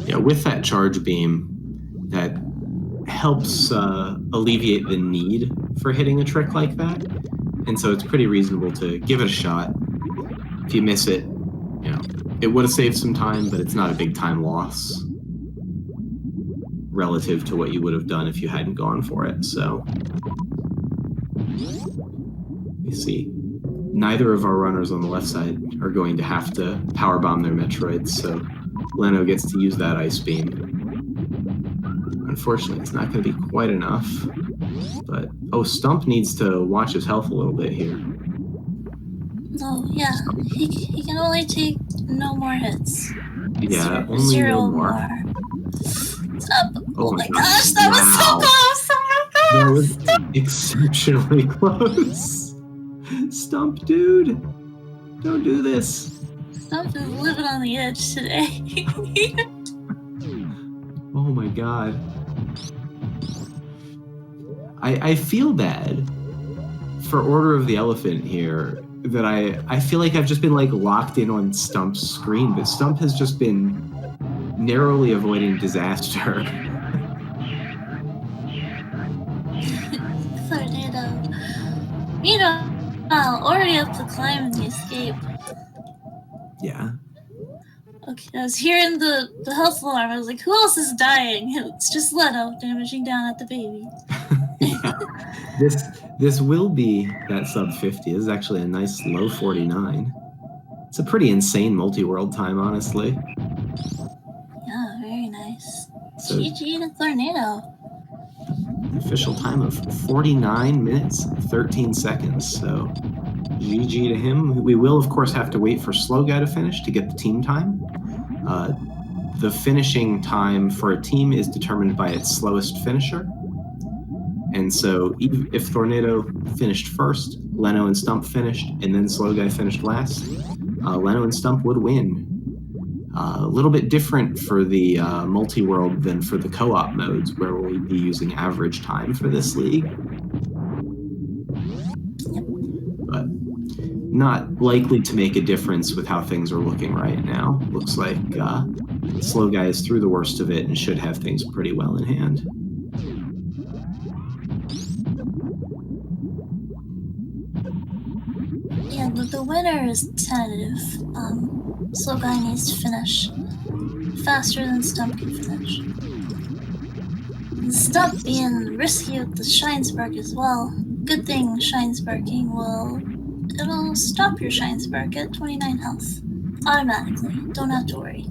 Yeah, with that charge beam, that helps alleviate the need for hitting a trick like that. And so it's pretty reasonable to give it a shot. If you miss it, it would have saved some time, but it's not a big time loss relative to what you would have done if you hadn't gone for it. So you see, neither of our runners on the left side are going to have to power bomb their Metroids, so Leno gets to use that ice beam. Unfortunately, it's not going to be quite enough. But Stump needs to watch his health a little bit here. Oh yeah, he can only take no more hits. Yeah, only 0 no more. Stop. Oh my gosh, gosh, that was so close! That was exceptionally close. Stump, dude, don't do this. Stump is living on the edge today. Oh my god. I feel bad for Order of the Elephant here, that I feel like I've just been locked in on Stump's screen, but Stump has just been narrowly avoiding disaster. Tornado. Meanwhile, already up the climb in the escape. Yeah. Okay, I was hearing the health alarm. I was like, who else is dying? It's just Leno damaging down at the baby. Yeah. This will be that sub 50. This is actually a nice low 49. It's a pretty insane multi-world time, honestly. Yeah, very nice. So, GG to Tornado. official time of 49 minutes, 13 seconds. So GG to him. We will, of course, have to wait for Slow Guy to finish to get the team time. The finishing time for a team is determined by its slowest finisher. And so if Tornado finished first, Leno and Stump finished, and then Slow Guy finished last, Leno and Stump would win. A little bit different for the multi-world than for the co-op modes, where we'll be using average time for this league. But not likely to make a difference with how things are looking right now. Looks like Slow Guy is through the worst of it and should have things pretty well in hand. Yeah, but the winner is tentative. Slow Guy needs to finish faster than Stump can finish. And Stump being risky with the Shine Spark as well. Good thing Shine Sparking it'll stop your Shine Spark at 29 health. Automatically. Don't have to worry.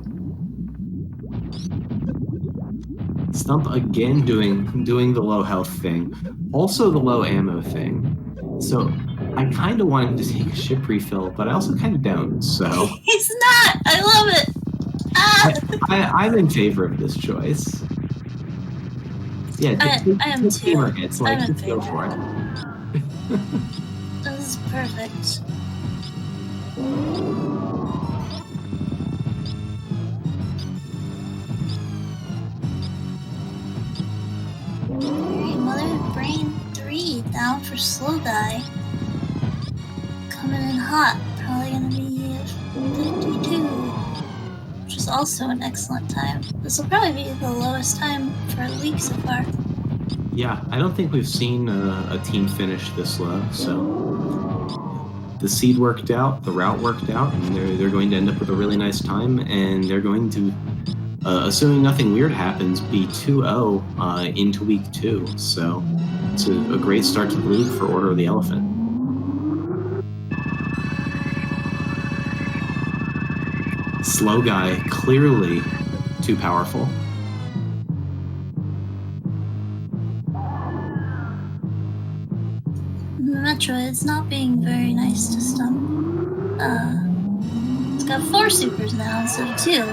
Stump again doing the low health thing. Also the low ammo thing. So I kind of wanted to take a ship refill, but I also kind of don't, so... He's not! I love it! I'm in favor of this choice. Yeah, I am too. Hits, like, I'm in just go favor. for it. This is perfect. Alright, Mother Brain 3 down for Slow Guy. Coming in hot. Probably gonna be 52. Which is also an excellent time. This will probably be the lowest time for a week so far. Yeah, I don't think we've seen a team finish this low, so the seed worked out, the route worked out, and they're going to end up with a really nice time, and they're going to, assuming nothing weird happens, be 2-0 into week 2. So it's a great start to the league for Order of the Elephant. Slow Guy, clearly too powerful. Metroid's not being very nice to Stump. He's got 4 supers now instead of 2.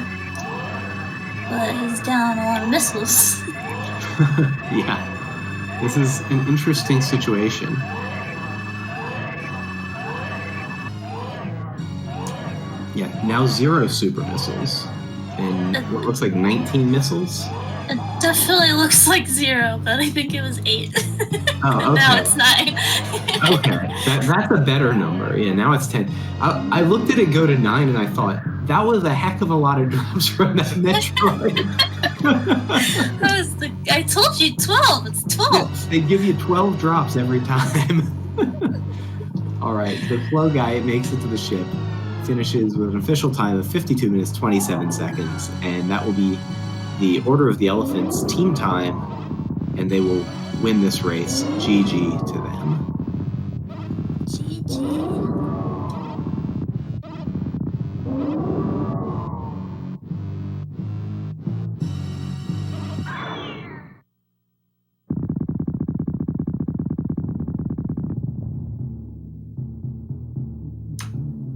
But he's down a lot of missiles. Yeah, this is an interesting situation. Yeah, now 0 super missiles. And what looks like 19 missiles? It definitely looks like 0, but I think it was 8. Oh, okay. Now it's 9. Okay, that's a better number. Yeah, now it's 10. I looked at it go to 9 and I thought, that was a heck of a lot of drops from that Metroid. I told you 12. It's 12. They give you 12 drops every time. All right, the Slow Guy makes it to the ship, finishes with an official time of 52 minutes, 27 seconds, and that will be the Order of the Elephant's team time, and they will win this race. GG to them. GG.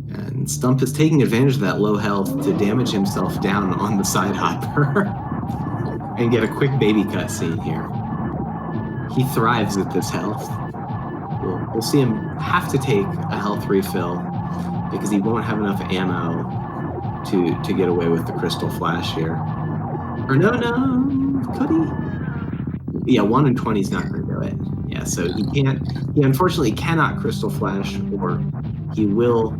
And Stump is taking advantage of that low health to damage himself down on the side hopper and get a quick baby cutscene here. He thrives at this health. We'll see him have to take a health refill because he won't have enough ammo to get away with the crystal flash here. Or no, could he? Yeah, 1 in 20 is not going to do it. Yeah, so he unfortunately cannot crystal flash, or he will.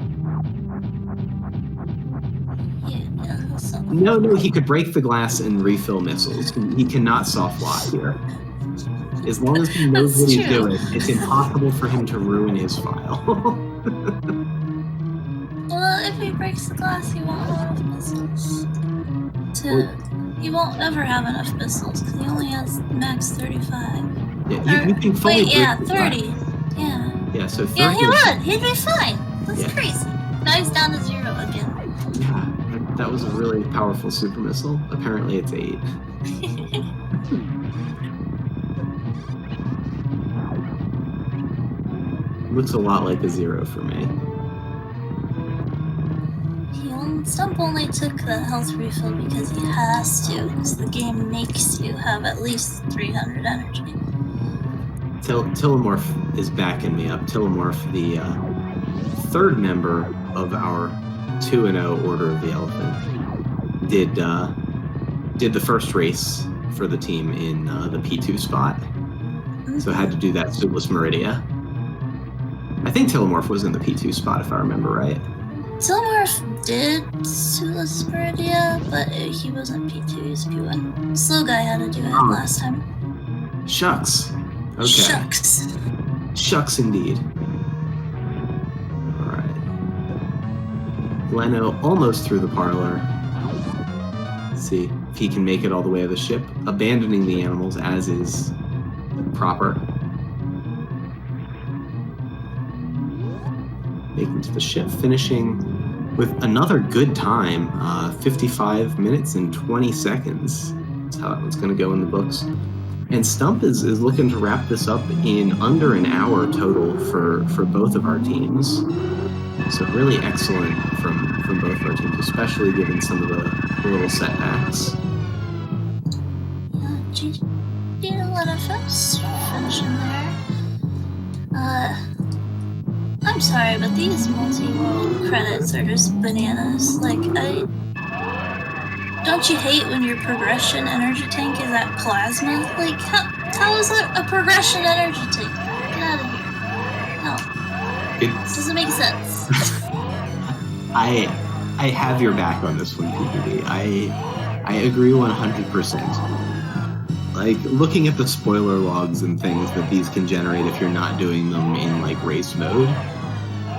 No, he could break the glass and refill missiles. He cannot soft lock here. As long as he knows what he's doing, it's impossible for him to ruin his file. Well, if he breaks the glass, he won't have enough missiles. He won't ever have enough missiles because he only has max 35. Yeah, you can fully break the 30. glass. Yeah. Yeah, so 30. Yeah, he would. He'd be fine. That's crazy. Now he's down to 0 again. Yeah, that was a really powerful super missile. Apparently it's 8. Looks a lot like a 0 for me. Stump only took the health refill because he has to, because the game makes you have at least 300 energy. Tillamorph is backing me up. Tillamorph, the third member of our 2-0 Order of the Elephant, did the first race for the team in the P2 spot. So had to do that suitless Meridia. I think Tillamorph was in the P2 spot, if I remember right. Tillamorph did suitless Meridia, but he wasn't P2, he was P1. Slow Guy had to do it last time. Shucks. Okay. Shucks. Shucks indeed. All right. Leno almost through the parlor. Let's see if he can make it all the way to the ship, abandoning the animals as is proper. Making to the ship, finishing with another good time, 55 minutes and 20 seconds. That's how it's going to go in the books. And Stump is looking to wrap this up in under an hour total for both of our teams. So really excellent from both of our teams, especially given some of the little setbacks. GG to let us finish in there. I'm sorry, but these multi-world credits are just bananas. Like, don't you hate when your progression energy tank is at plasma? Like, how is that a progression energy tank? Get out of here. No. It doesn't make sense. I have your back on this one, PPD. I agree 100%. Like, looking at the spoiler logs and things that these can generate if you're not doing them in, like, race mode,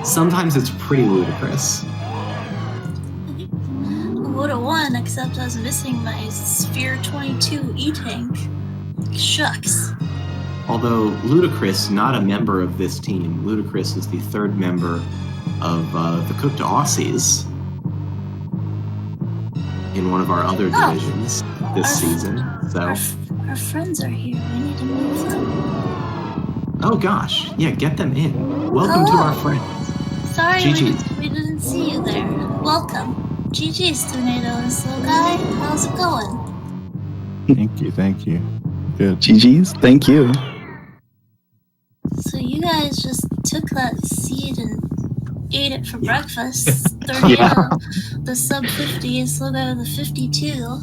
sometimes it's pretty ludicrous. Would have won, except I was missing my Sphere 22 E-Tank. Shucks. Although Ludacris, not a member of this team, Ludacris is the third member of the Cook to Aussies in one of our other divisions this season. So our friends are here. We need to move them. Oh gosh, yeah, get them in. Welcome to our friends. Sorry, we didn't see you there. Welcome. GG's, Tornado and Slow Guy. How's it going? Thank you. Good. GG's, thank you. So you guys just took that seed and ate it for breakfast. Tornado, the sub 50, and Slow Guy with the 52.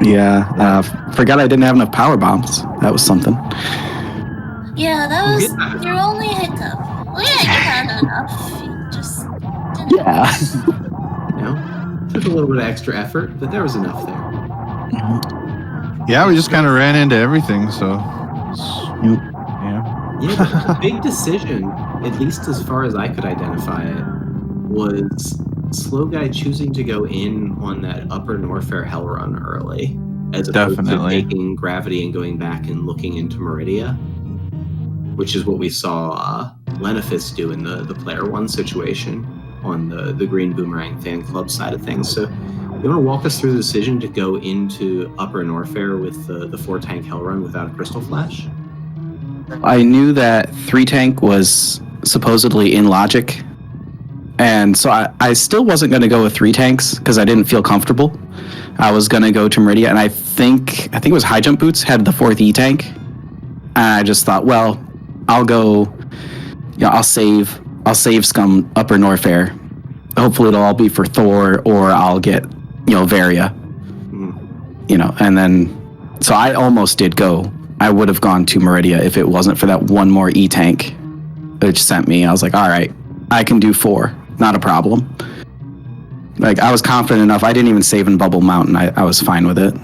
Yeah, forgot I didn't have enough power bombs. That was something. Yeah, that was your only hiccup. Well, yeah, you had enough. You just didn't. Yeah. Took a little bit of extra effort, but there was enough there. Yeah, we just kind of ran into everything, so. Yeah, the big decision, at least as far as I could identify it, was Slow Guy choosing to go in on that upper Norfair Hell Run early, as opposed to taking Gravity and going back and looking into Meridia, which is what we saw Lenifis do in the Player 1 situation on the Green Boomerang Fan Club side of things. So you want to walk us through the decision to go into upper Norfair with the 4-tank Hell Run without a Crystal Flash? I knew that 3-tank was supposedly in logic, and so I still wasn't going to go with 3 tanks because I didn't feel comfortable. I was going to go to Meridia, and I think it was High Jump Boots had the 4th E-tank, and I just thought, well, I'll go, I'll save Scum upper Norfair. Hopefully it'll all be for Thor, or I'll get, Varia. And then, so I almost did go. I would have gone to Meridia if it wasn't for that one more E-tank, which sent me. I was like, all right, I can do 4. Not a problem. Like, I was confident enough. I didn't even save in Bubble Mountain. I was fine with it.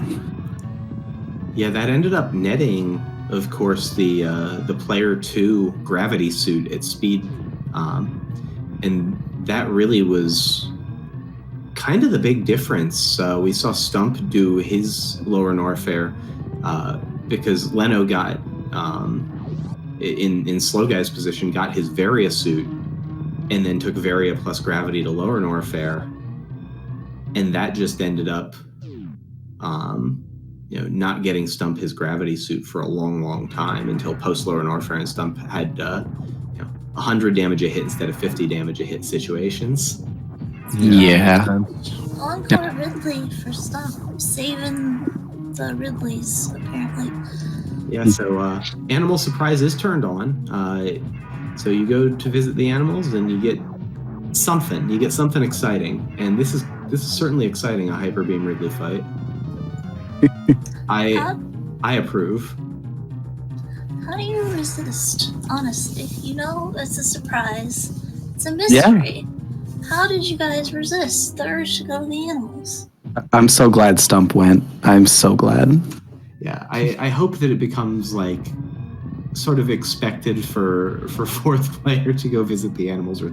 Yeah, that ended up netting, of course, the Player 2 Gravity suit at speed. And that really was kind of the big difference. We saw Stump do his lower Norfair because Leno got, in Slow Guy's position, got his Varia suit and then took Varia plus Gravity to lower Norfair. And that just ended up, not getting Stump his Gravity suit for a long, long time until post lower Norfair, and Stump had, 100 damage a hit instead of 50 damage a hit situations. Yeah. Well, I'm kind of Ridley for Stump, saving the Ridleys, apparently. Yeah, so Animal Surprise is turned on. So you go to visit the animals and you get something. You get something exciting. And this is certainly exciting, a Hyper Beam Ridley fight. I approve. How do you resist, honestly? You know, it's a surprise. It's a mystery. Yeah. How did you guys resist the urge to go to the animals? I'm so glad Stump went. I'm so glad. Yeah, I hope that it becomes like sort of expected for fourth player to go visit the animals, or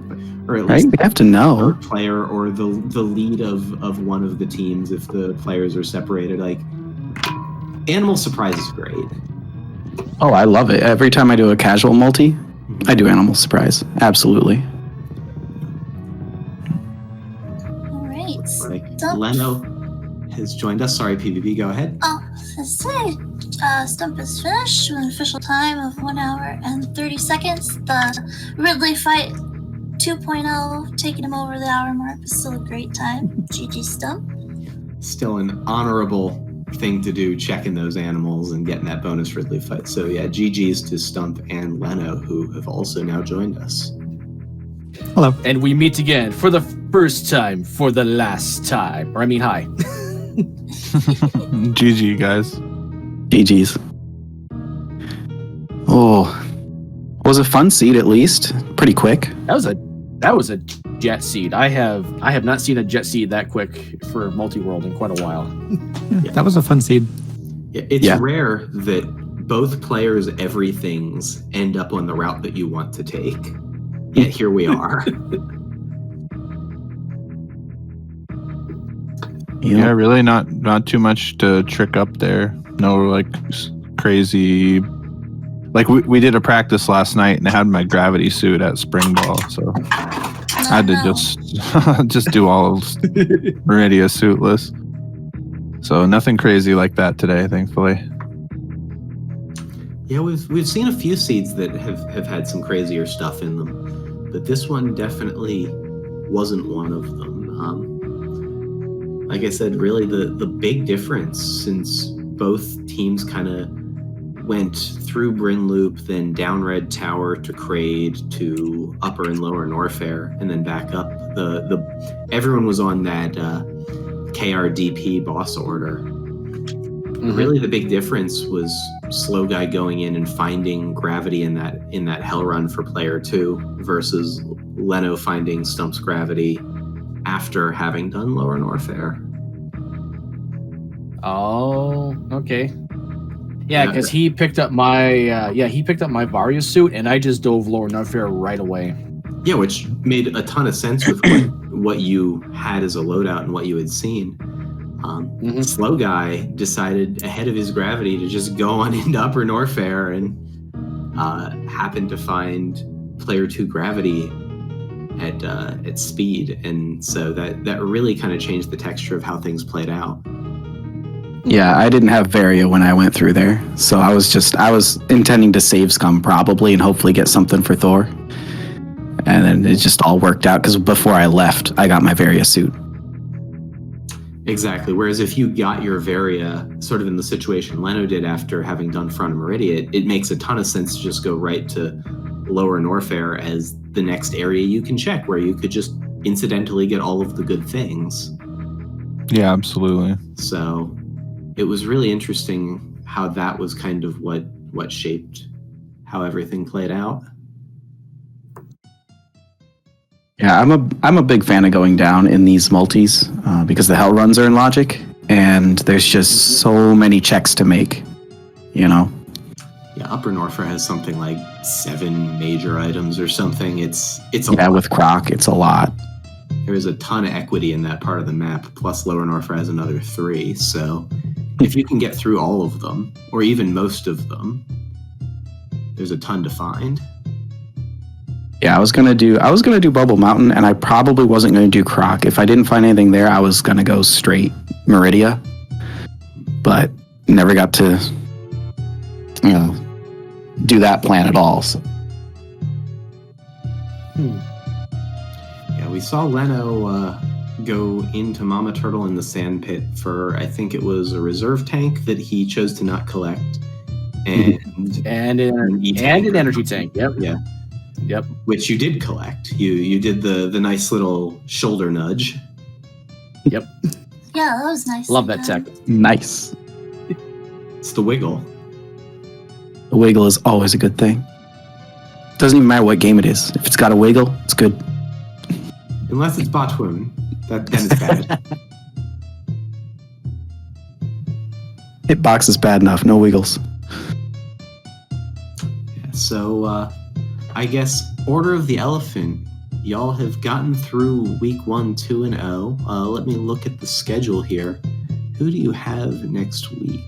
at least we have to know third player or the lead of one of the teams if the players are separated. Like, Animal Surprise is great. Oh, I love it. Every time I do a casual multi, I do Animal Surprise. Absolutely. All right. Like, Leno has joined us. Sorry, PvP, go ahead. Oh, let's say Stump is finished with an official time of 1 hour and 30 seconds. The Ridley fight 2.0, taking him over the hour mark, was still a great time. GG Stump. Still an honorable thing to do, checking those animals and getting that bonus Ridley fight. So yeah, GG's to Stump and Leno, who have also now joined us. Hello. And we meet again for the first time, for the last time. Or I mean, hi. GG, guys. GG's. Oh, it was a fun seed at least. Pretty quick. That was a jet seed. I have not seen a jet seed that quick for multi-world in quite a while. Yeah, that was a fun seed. It's rare that both players' everythings end up on the route that you want to take. Yet here we are. Yeah, really not too much to trick up there. No, like, crazy. Like, we did a practice last night and I had my gravity suit at spring ball, so I had to just do all of Meridia suitless. So nothing crazy like that today, thankfully. Yeah, we've seen a few seeds that have had some crazier stuff in them, but this one definitely wasn't one of them. Like I said, really the big difference, since both teams kind of went through Bryn Loop, then down Red Tower to Kraid to Upper and Lower Norfair, and then back up. Everyone was on that KRDP boss order. Mm-hmm. Really, the big difference was Slow Guy going in and finding gravity in that hell run for player 2 versus Leno finding Stump's gravity after having done Lower Norfair. Oh, okay. Yeah, because he picked up my Varia suit, and I just dove Lower Norfair right away. Yeah, which made a ton of sense with what you had as a loadout and what you had seen. Slow Guy decided ahead of his gravity to just go on into Upper Norfair and happened to find player 2 gravity at speed, and so that really kind of changed the texture of how things played out. Yeah, I didn't have Varia when I went through there, so I was intending to save Scum probably and hopefully get something for Thor, and then it just all worked out because before I left, I got my Varia suit. Exactly. Whereas if you got your Varia sort of in the situation Leno did after having done Front of Meridia, it makes a ton of sense to just go right to Lower Norfair as the next area you can check, where you could just incidentally get all of the good things. Yeah, absolutely. So it was really interesting how that was kind of what shaped how everything played out. Yeah, I'm a big fan of going down in these multis because the hell runs are in Logic, and there's just so many checks to make, you know? Yeah, Upper Norfair has something like 7 major items or something. It's a lot. Yeah, with Croc, it's a lot. There's a ton of equity in that part of the map, plus Lower Norfair has another 3, so if you can get through all of them, or even most of them, there's a ton to find. Yeah, I was gonna do Bubble Mountain, and I probably wasn't gonna do Croc. If I didn't find anything there, I was gonna go straight Meridia, but never got to, do that plan at all. So. Yeah, we saw Leno go into Mama Turtle in the sand pit for, I think it was a reserve tank that he chose to not collect. And And an energy tank. Yep. Yeah. Yep. Which you did collect. You did the nice little shoulder nudge. Yep. Yeah, that was nice. Love that tech. Nice. It's the wiggle. A wiggle is always a good thing. Doesn't even matter what game it is. If it's got a wiggle, it's good. Unless it's Botwoon. Then it's bad. Hitbox is bad enough. No wiggles. Yeah, so I guess Order of the Elephant. Y'all have gotten through week 1, 2, and 0. Let me look at the schedule here. Who do you have next week?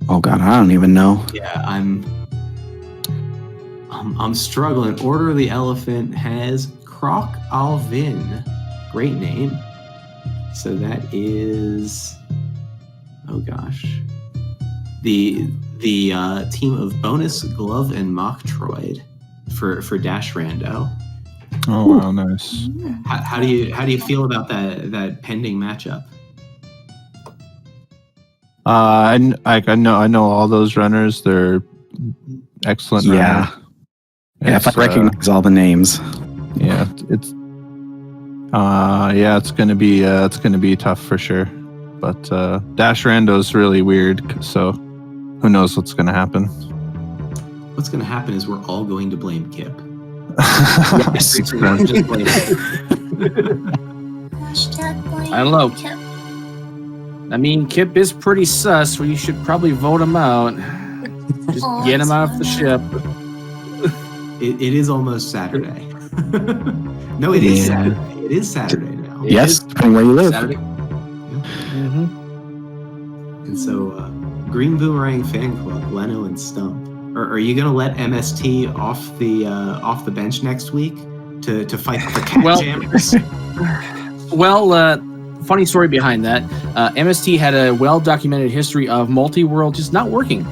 Oh God, I don't even know. Yeah, I'm struggling. Order of the Elephant has Croc Alvin. Great name. So that is, oh gosh, the team of Bonus, Glove, and Mocktroid for Dash Rando. Oh wow, nice. How do you feel about that pending matchup? I know all those runners. They're excellent. Yeah. runners. Yeah, if I It's, recognize all the names. yeah, it's gonna be tough for sure. But Dash Rando's really weird, so who knows what's gonna happen. What's going to happen is we're all going to blame Kip. Yes. Just blame him. Hashtag blame I don't know. Kip. I mean, Kip is pretty sus, so you should probably vote him out. Just Oh, get him that's off the fine. ship. It is almost Saturday. No, it is Yeah. Saturday. It is Saturday now. It Yes, is depending where you live. Saturday. Mm-hmm. And so, Green Boomerang Fan Club, Leno and Stump. Are you going to let MST off the bench next week to fight the cat Well- jammers? Well, funny story behind that. MST had a well-documented history of multi-world just not working.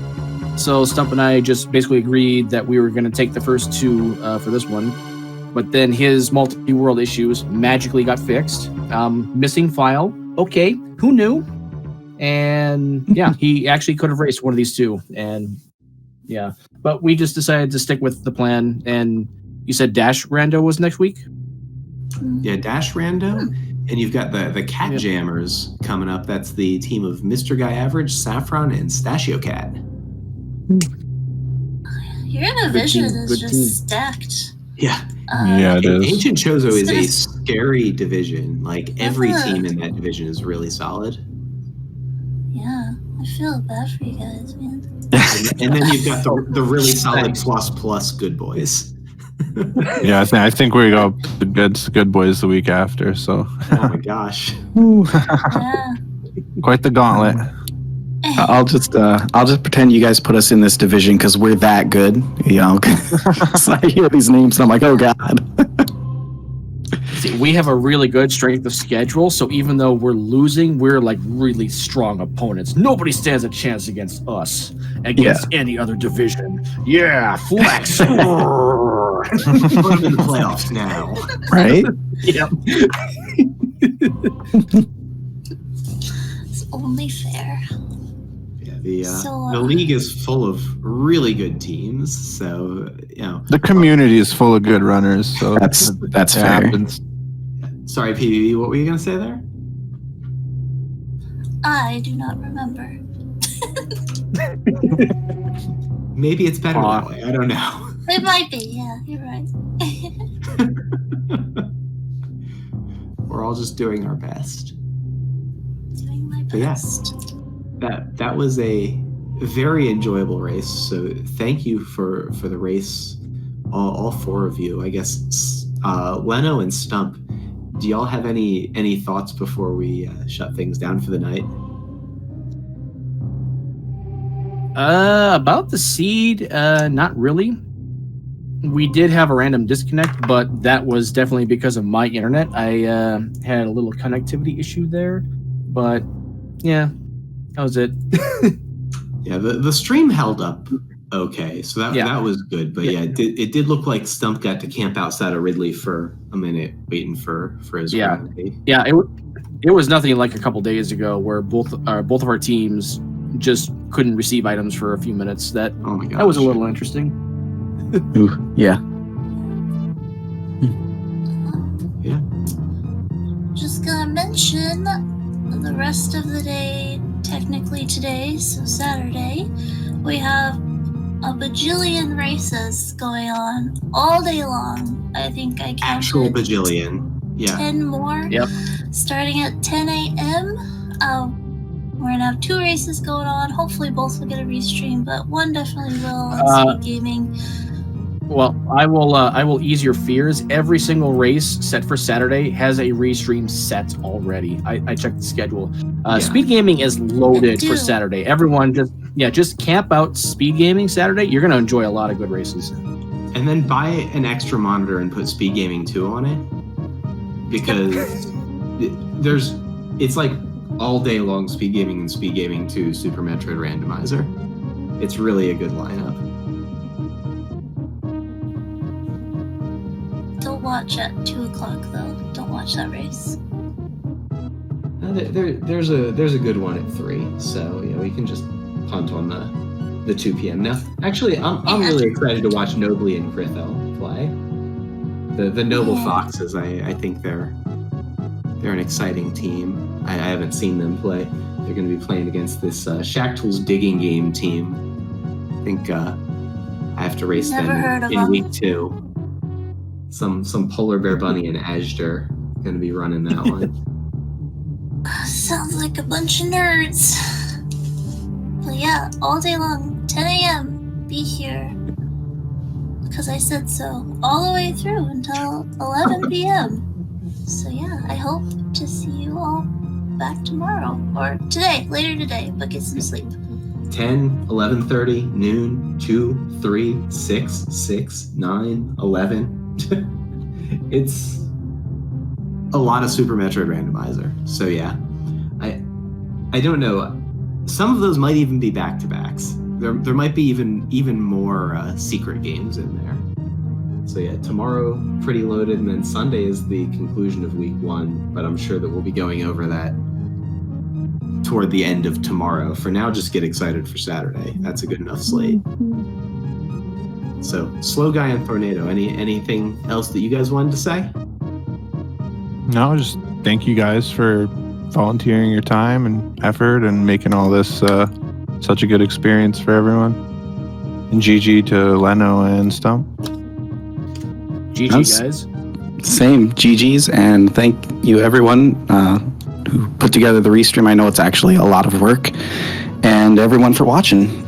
So Stump and I just basically agreed that we were going to take the first two for this one. But then his multi-world issues magically got fixed. Missing file. Okay, who knew? And yeah, he actually could have raced one of these two. And yeah, but we just decided to stick with the plan. And you said Dash Rando was next week? Yeah, Dash Rando. And you've got the Cat Yep. Jammers coming up. That's the team of Mr. Guy Average, Saffron, and Stachio Cat. Your division team, is good just team. stacked. Yeah. Yeah, it is. Ancient Chozo is a It's scary division. Like, every Yeah. team in that division is really solid. Yeah, I feel bad for you guys, man. And then you've got the really solid plus good boys. Yeah, I think we go the good boys the week after. So Oh my gosh. Yeah. quite the gauntlet. I'll just pretend you guys put us in this division because we're that good, you know. So I hear these names and I'm like, oh God. See, we have a really good strength of schedule, so even though we're losing, we're like really strong opponents. Nobody stands a chance against us, against any other division. Yeah, flex. Put them in the playoffs now. Right? Yep. It's only fair. Yeah, So, the league is full of really good teams. So, you know. The community is full of good runners. So That's it fair. happens. Sorry, PvP, what were you going to say there? I do not remember. Maybe it's better Aw. that way. I don't know. It might be, yeah, you're right. We're all just doing our best. Doing my But yeah. best. That was a very enjoyable race. So thank you for the race, all four of you. I guess Leno and Stump. Do y'all have any thoughts before we shut things down for the night? About the seed, not really. We did have a random disconnect, but that was definitely because of my internet. I had a little connectivity issue there, but yeah, that was it. Yeah, the stream held up Okay, so that Yeah. that was good, but yeah, it did look like Stump got to camp outside of Ridley for a minute, waiting for his Yeah. gravity. Yeah, it was nothing like a couple days ago where both of our teams just couldn't receive items for a few minutes. That Oh my god, that was a little interesting. Ooh, yeah. Just gonna mention the rest of the day, technically today, so Saturday, we have a bajillion races going on all day long. I think I actual counted bajillion. Yeah. 10 more. Yep. Starting at 10 a.m. We're gonna have 2 races going on. Hopefully both will get a restream, but one definitely will on Speed Gaming. Well, I will ease your fears. Every single race set for Saturday has a restream set already. I checked the schedule. Speed Gaming is loaded for Saturday. Everyone just camp out Speed Gaming Saturday. You're gonna enjoy a lot of good races. And then buy an extra monitor and put Speed Gaming 2 on it, because it's like all day long Speed Gaming and Speed Gaming 2 Super Metroid Randomizer. It's really a good lineup. Don't watch at 2 o'clock though. Don't watch that race. There's a good one at 3, so yeah, we can just punt on the 2 p.m. Now, actually, I'm really excited to watch Nobly and Grithel play. The Noble Foxes, I think they're an exciting team. I haven't seen them play. They're going to be playing against this Shack Tools digging game team. I think I have to race Never heard them of in them. week 2. Some Polar Bear Bunny and Azure going to be running that one. Sounds like a bunch of nerds. But yeah, all day long, 10 a.m. Be here. Because I said so. All the way through until 11 p.m. So yeah, I hope to see you all back tomorrow. Or today, later today, but get some sleep. 10, 11:30, noon, 2, 3, 6, 6, 9, 11. It's a lot of Super Metroid Randomizer. So yeah, I don't know. Some of those might even be back-to-backs. There might be even more secret games in there. So yeah, tomorrow pretty loaded, and then Sunday is the conclusion of week 1. But I'm sure that we'll be going over that toward the end of tomorrow. For now, just get excited for Saturday. That's a good enough slate. So, Slow Guy and Tornado, anything else that you guys wanted to say? No, just thank you guys for volunteering your time and effort and making all this such a good experience for everyone. And GG to Leno and Stump. GG, guys. Same GG's, and thank you everyone who put together the restream. I know it's actually a lot of work, and everyone for watching.